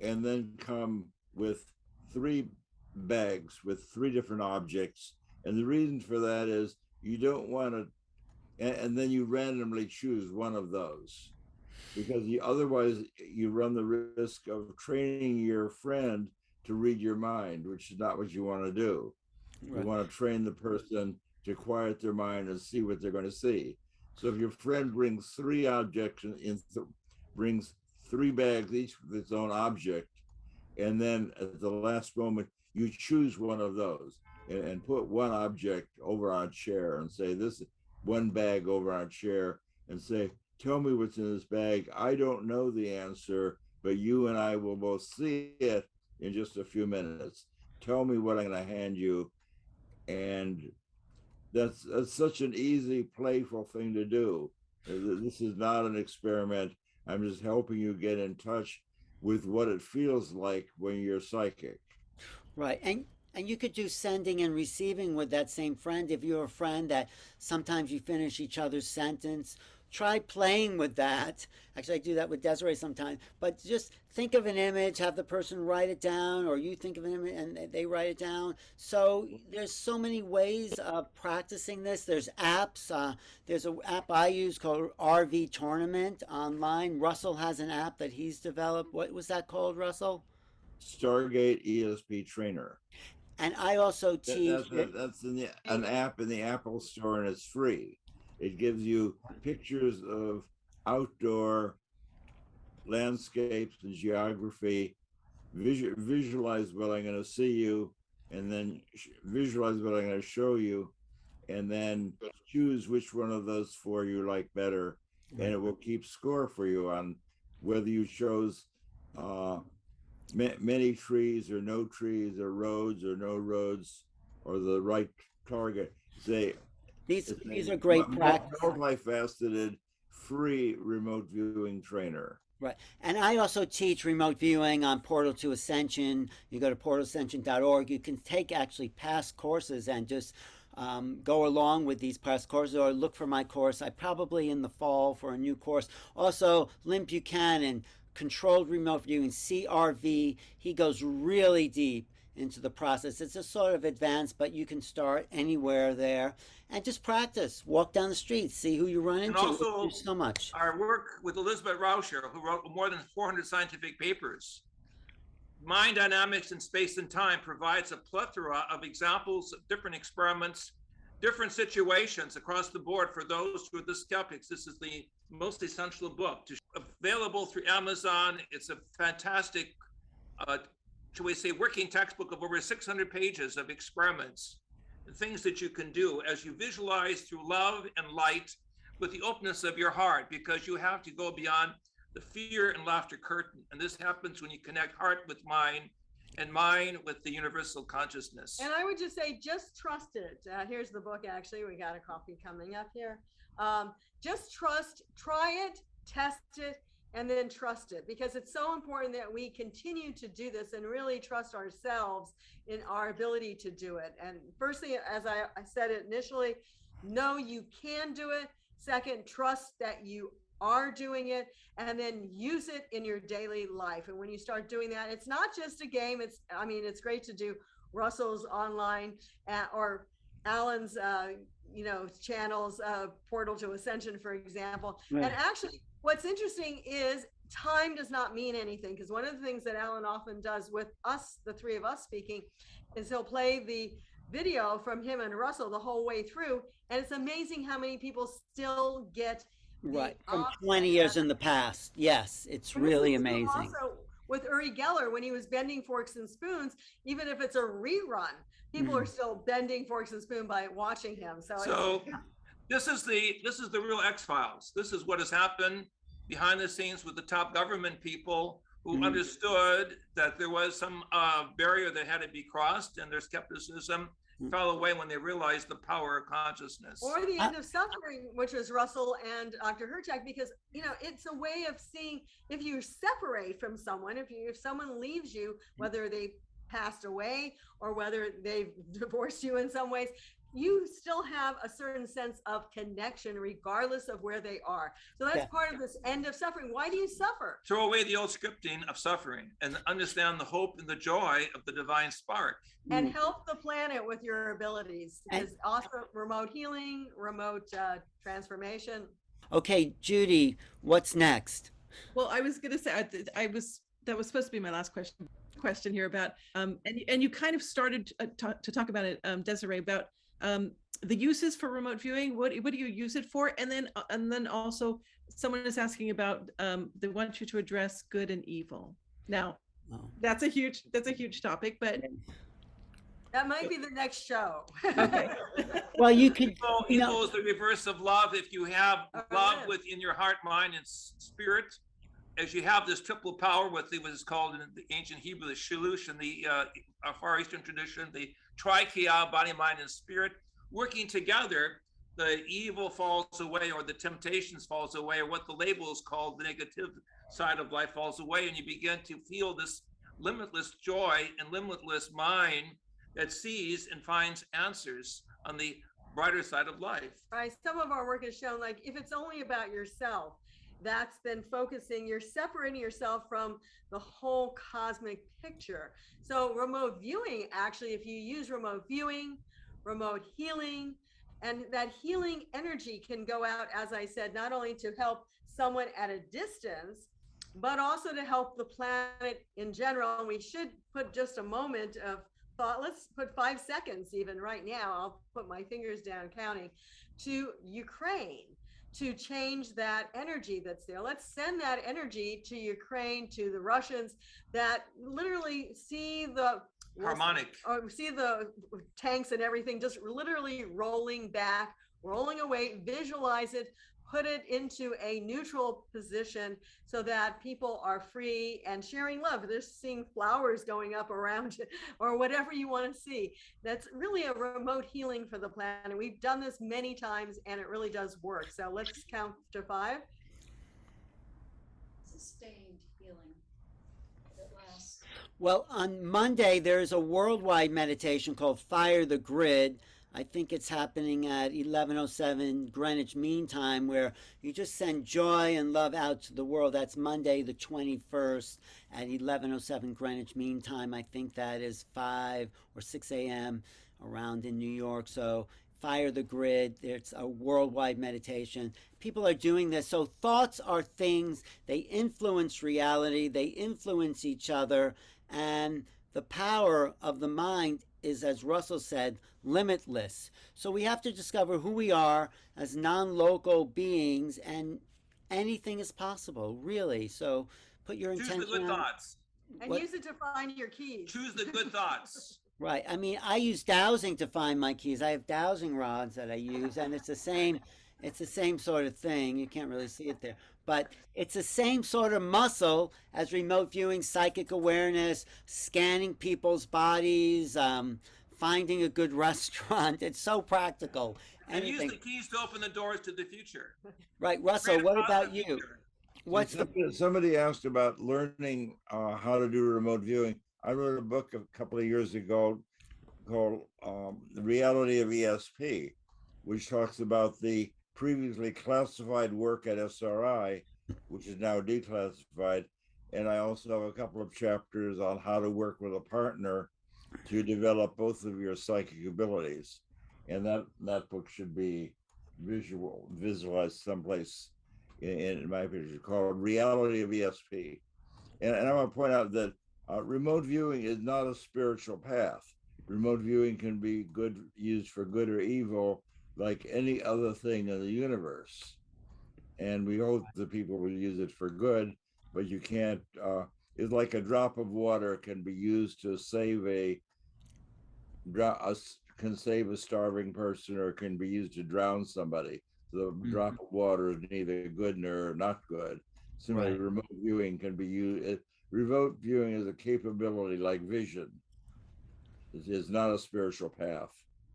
And then come with 3 bags with 3 different objects. And the reason for that is you don't want to, and then you randomly choose one of those, because otherwise you run the risk of training your friend to read your mind, which is not what you want to do. Right. You want to train the person to quiet their mind and see what they're going to see. So if your friend brings 3 objects brings 3 bags, each with its own object, and then at the last moment you choose one of those and put one object over on a chair and say, this one bag over on a chair, and say, tell me what's in this bag. I don't know the answer, but you and I will both see it in just a few minutes. Tell me what I'm going to hand you. And that's such an easy, playful thing to do. This is not an experiment. I'm just helping you get in touch with what it feels like when you're psychic. Right. And you could do sending and receiving with that same friend. If you're a friend that sometimes you finish each other's sentence, try playing with that. Actually, I do that with Desiree sometimes. But just think of an image, have the person write it down, or you think of an image and they write it down. So there's so many ways of practicing this. There's apps. There's an app I use called RV Tournament online. Russell has an app that he's developed. What was that called, Russell? Stargate ESP Trainer. And I also teach. That's an app in the Apple Store, and it's free. It gives you pictures of outdoor landscapes and geography. Visualize what I'm going to see you, and then visualize what I'm going to show you, and then choose which one of those 4 you like better, and it will keep score for you on whether you chose many trees or no trees, or roads or no roads, or the right target. These are great practices. Multifaceted, free remote viewing trainer. Right. And I also teach remote viewing on Portal to Ascension. You go to portalascension.org. You can take actually past courses and just go along with these past courses, or look for my course. I probably in the fall for a new course. Also, Lynn Buchanan, Controlled Remote Viewing, CRV. He goes really deep into the process. It's a sort of advanced, but you can start anywhere there and just practice. Walk down the street, see who you run into. And also, there's so much. Our work with Elizabeth Rauscher, who wrote more than 400 scientific papers. Mind Dynamics in Space and Time provides a plethora of examples of different experiments, different situations across the board for those who are the skeptics. This is the most essential book. Available through Amazon. It's a fantastic, shall we say, working textbook of over 600 pages of experiments and things that you can do as you visualize through love and light with the openness of your heart, because you have to go beyond the fear and laughter curtain. And this happens when you connect heart with mind and mind with the universal consciousness. And I would just say, just trust it. Here's the book, actually. We got a copy coming up here. Just try it, test it, and then trust it, because it's so important that we continue to do this and really trust ourselves in our ability to do it. And firstly, as I said it initially, know you can do it. Second, trust that you are doing it, and then use it in your daily life. And when you start doing that, it's not just a game. It's great to do Russell's online or Alan's channels, Portal to Ascension, for example. Right. And actually, what's interesting is time does not mean anything, because one of the things that Alan often does with us, the 3 of us speaking, is he'll play the video from him and Russell the whole way through, and it's amazing how many people still get right from 20 years in the past. Yes, it's really amazing. Also, with Uri Geller when he was bending forks and spoons. Even if it's a rerun, people are still bending forks and spoon by watching him. So this is the real X-Files. This is what has happened behind the scenes with the top government people who understood that there was some barrier that had to be crossed, and their skepticism fell away when they realized the power of consciousness. Or the end of suffering, which was Russell and Dr. Hurtak, because it's a way of seeing if you separate from someone, if someone leaves you, whether they passed away or whether they've divorced you in some ways, you still have a certain sense of connection regardless of where they are. So that's part of this end of suffering. Why do you suffer? Throw away the old scripting of suffering and understand the hope and the joy of the divine spark. And help the planet with your abilities. Because also remote healing, remote transformation. Okay, Judy, what's next? Well, I was going to say, that was supposed to be my last question here about, and you kind of started to talk about it, Desiree, about the uses for remote viewing. What do you use it for? And then also someone is asking about, they want you to address good and evil. Now, that's a huge topic, but that might be the next show. Okay. Well, you could. Evil is the reverse of love. If you have love within your heart, mind, and spirit, as you have this triple power, what was called in the ancient Hebrew, the Shilush, and the Far Eastern tradition, the Trikia, body, mind, and spirit, working together, the evil falls away, or the temptations falls away, or what the label is called, the negative side of life falls away, and you begin to feel this limitless joy and limitless mind that sees and finds answers on the brighter side of life. Right. Some of our work has shown, like, if it's only about yourself, that's been focusing, you're separating yourself from the whole cosmic picture. So remote viewing, actually, if you use remote viewing, remote healing, and that healing energy can go out, as I said, not only to help someone at a distance, but also to help the planet in general. And we should put just a moment of thought. Let's put 5 seconds even right now. I'll put my fingers down counting, to Ukraine, to change that energy that's there. Let's send that energy to Ukraine, to the Russians that literally see the harmonic, or see the tanks and everything just literally rolling back, rolling away, visualize it, put it into a neutral position so that people are free and sharing love. They're seeing flowers going up around you, or whatever you want to see. That's really a remote healing for the planet. We've done this many times and it really does work. So let's count to 5. Sustained healing that lasts. Well, on Monday, there's a worldwide meditation called Fire the Grid. I think it's happening at 11:07 Greenwich Mean Time, where you just send joy and love out to the world. That's Monday the 21st at 11:07 Greenwich Mean Time. I think that is 5 or 6 a.m. around in New York. So Fire the Grid, it's a worldwide meditation. People are doing this. So thoughts are things, they influence reality, they influence each other, and the power of the mind is, as Russell said, limitless. So we have to discover who we are as non-local beings, and anything is possible, really. So put your intention. Choose the good thoughts. And use it to find your keys. Choose the good thoughts. Right. I mean, I use dowsing to find my keys. I have dowsing rods that I use, and it's the same sort of thing. You can't really see it there, but it's the same sort of muscle as remote viewing, psychic awareness, scanning people's bodies, finding a good restaurant. It's so practical. And use the keys to open the doors to the future. Right. Russell, what about you? What's Somebody asked about learning how to do remote viewing. I wrote a book a couple of years ago called The Reality of ESP, which talks about the previously classified work at SRI, which is now declassified. And I also have a couple of chapters on how to work with a partner to develop both of your psychic abilities. And that book should be visualized someplace in my picture, called Reality of ESP. And I want to point out that remote viewing is not a spiritual path. Remote viewing can be used for good or evil, like any other thing in the universe. And we hope that people will use it for good, but you can't, is like a drop of water can be used to save can save a starving person, or can be used to drown somebody. So the drop of water is neither good nor not good. Similarly, Right. remote viewing can be used. Remote viewing is a capability like vision. It is not a spiritual path.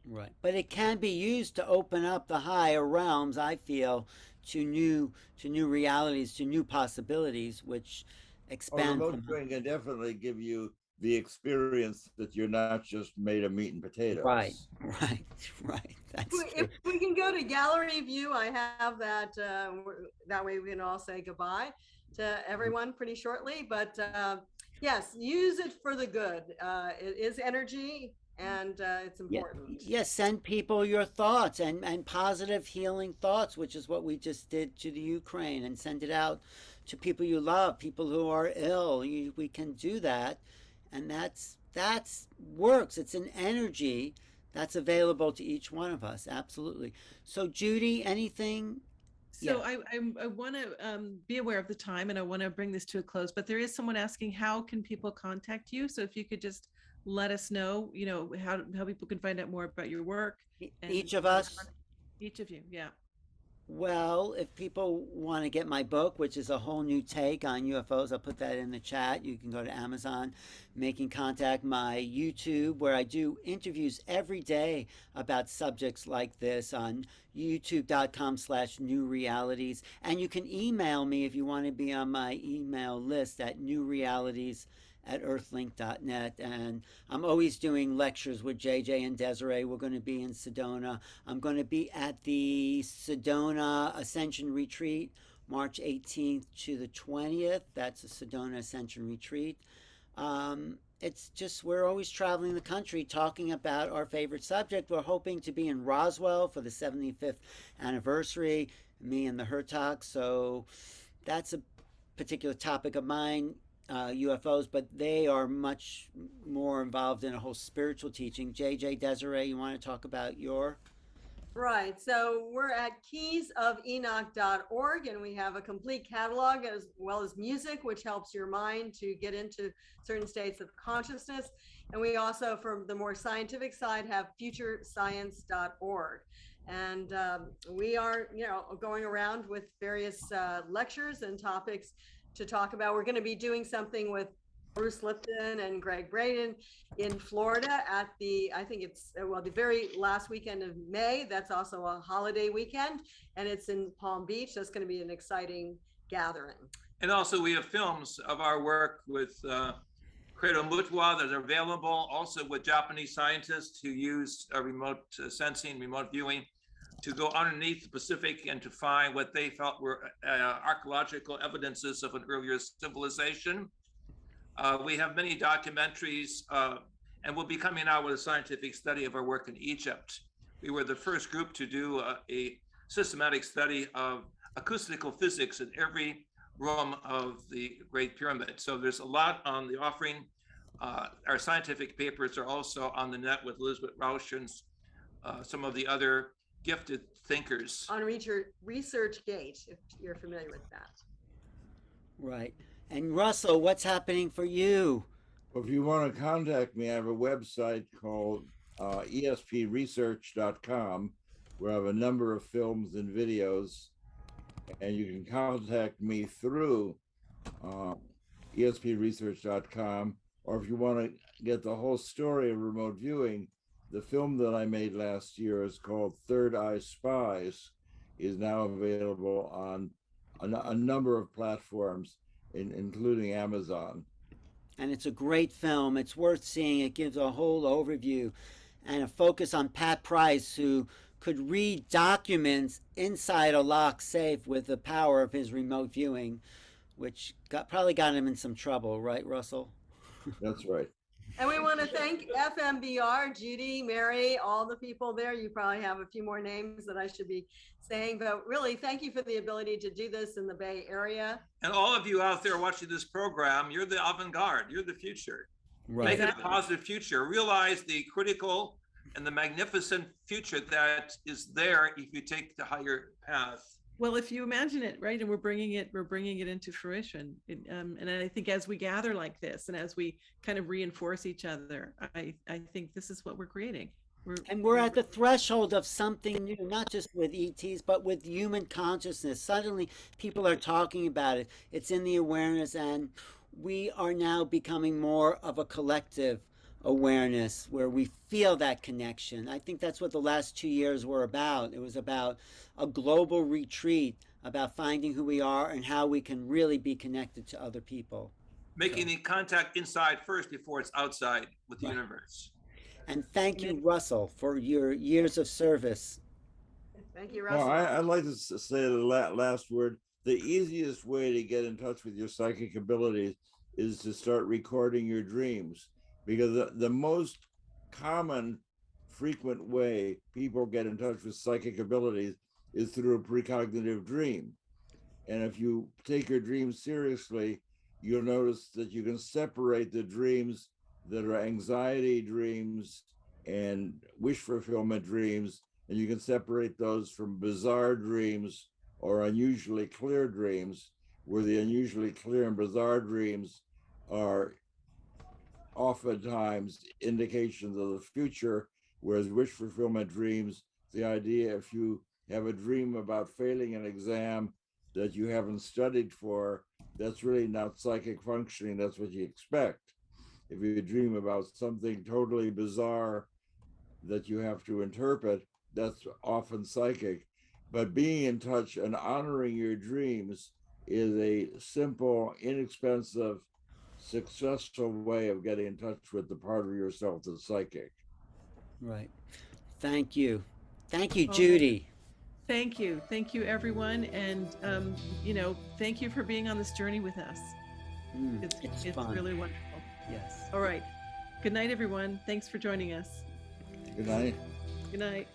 Right. But it can be used to open up the higher realms, I feel, to new realities, to new possibilities, which expand. Remote viewing can definitely give you the experience that you're not just made of meat and potatoes. Right. That's If we can go to gallery view, I have that. That way we can all say goodbye to everyone pretty shortly. But yes, use it for the good. It is energy, and it's important. Yes, send people your thoughts and positive healing thoughts, which is what we just did to the Ukraine, and send it out to people you love, people who are ill. We can do that, and that's works. It's an energy that's available to each one of us. Absolutely. So Judy, anything? So I want to be aware of the time, and I want to bring this to a close, but there is someone asking, how can people contact you? So if you could just let us know, how people can find out more about your work. Each of us? Each of you, yeah. Well, if people want to get my book, which is a whole new take on UFOs, I'll put that in the chat. You can go to Amazon, Making Contact, my YouTube, where I do interviews every day about subjects like this on youtube.com/newrealities. And you can email me if you want to be on my email list at newrealities@earthlink.net. And I'm always doing lectures with JJ and Desiree. We're going to be in Sedona. I'm going to be at the Sedona Ascension Retreat, March 18th to the 20th. That's a Sedona Ascension Retreat. It's just, we're always traveling the country talking about our favorite subject. We're hoping to be in Roswell for the 75th anniversary, me and the Hurtaks. So that's a particular topic of mine. UFOs, but they are much more involved in a whole spiritual teaching. JJ, Desiree, you want to talk about your? Right. So we're at keysofenoch.org, and we have a complete catalog as well as music, which helps your mind to get into certain states of consciousness. And we also, from the more scientific side, have futurescience.org. And we are, going around with various lectures and topics to talk about. We're going to be doing something with Bruce Lipton and Greg Braden in Florida at the very last weekend of May. That's also a holiday weekend, and it's in Palm Beach. That's going to be an exciting gathering. And also we have films of our work with Credo Mutwa that are available, also with Japanese scientists who used remote sensing, remote viewing, to go underneath the Pacific and to find what they felt were archaeological evidences of an earlier civilization. We have many documentaries, and we'll be coming out with a scientific study of our work in Egypt. We were the first group to do a systematic study of acoustical physics in every room of the Great Pyramid. So there's a lot on the offering. Our scientific papers are also on the net with Elizabeth Rauscher and some of the other gifted thinkers. On ResearchGate, if you're familiar with that. Right. And Russell, what's happening for you? Well, if you want to contact me, I have a website called espresearch.com, where I have a number of films and videos, and you can contact me through espresearch.com, or if you want to get the whole story of remote viewing, the film that I made last year is called Third Eye Spies, is now available on a number of platforms, including Amazon. And it's a great film. It's worth seeing. It gives a whole overview and a focus on Pat Price, who could read documents inside a locked safe with the power of his remote viewing, which probably got him in some trouble, right, Russell? That's right. And we want to thank FMBR, Judy, Mary, all the people there. You probably have a few more names that I should be saying, but really thank you for the ability to do this in the Bay Area. And all of you out there watching this program, you're the avant-garde, you're the future. Right. Make it a positive future. Realize the critical and the magnificent future that is there if you take the higher path. Well, if you imagine it, right, and we're bringing it into fruition. And I think as we gather like this, and as we kind of reinforce each other, I think this is what we're creating. And we're at the threshold of something new, not just with ETs, but with human consciousness. Suddenly, people are talking about it. It's in the awareness, and we are now becoming more of a collective awareness where we feel that connection. I think that's what the last 2 years were about. It was about a global retreat, about finding who we are and how we can really be connected to other people. Making the contact inside first before it's outside with the universe. And thank you, Russell, for your years of service. Thank you, Russell. Well, I'd like to say the last word. The easiest way to get in touch with your psychic abilities is to start recording your dreams, because the most common, frequent way people get in touch with psychic abilities is through a precognitive dream. And if you take your dreams seriously, you'll notice that you can separate the dreams that are anxiety dreams and wish fulfillment dreams, and you can separate those from bizarre dreams or unusually clear dreams, where the unusually clear and bizarre dreams are oftentimes indications of the future, whereas wish fulfillment dreams, the idea if you have a dream about failing an exam that you haven't studied for, that's really not psychic functioning, that's what you expect. If you dream about something totally bizarre that you have to interpret, that's often psychic. But being in touch and honoring your dreams is a simple, inexpensive, successful way of getting in touch with the part of yourself that's psychic. Right. Thank you. Thank you, Judy. Thank you. Thank you, everyone. And, thank you for being on this journey with us. It's fun. really wonderful. Yes. All right. Good night, everyone. Thanks for joining us. Good night. Good night.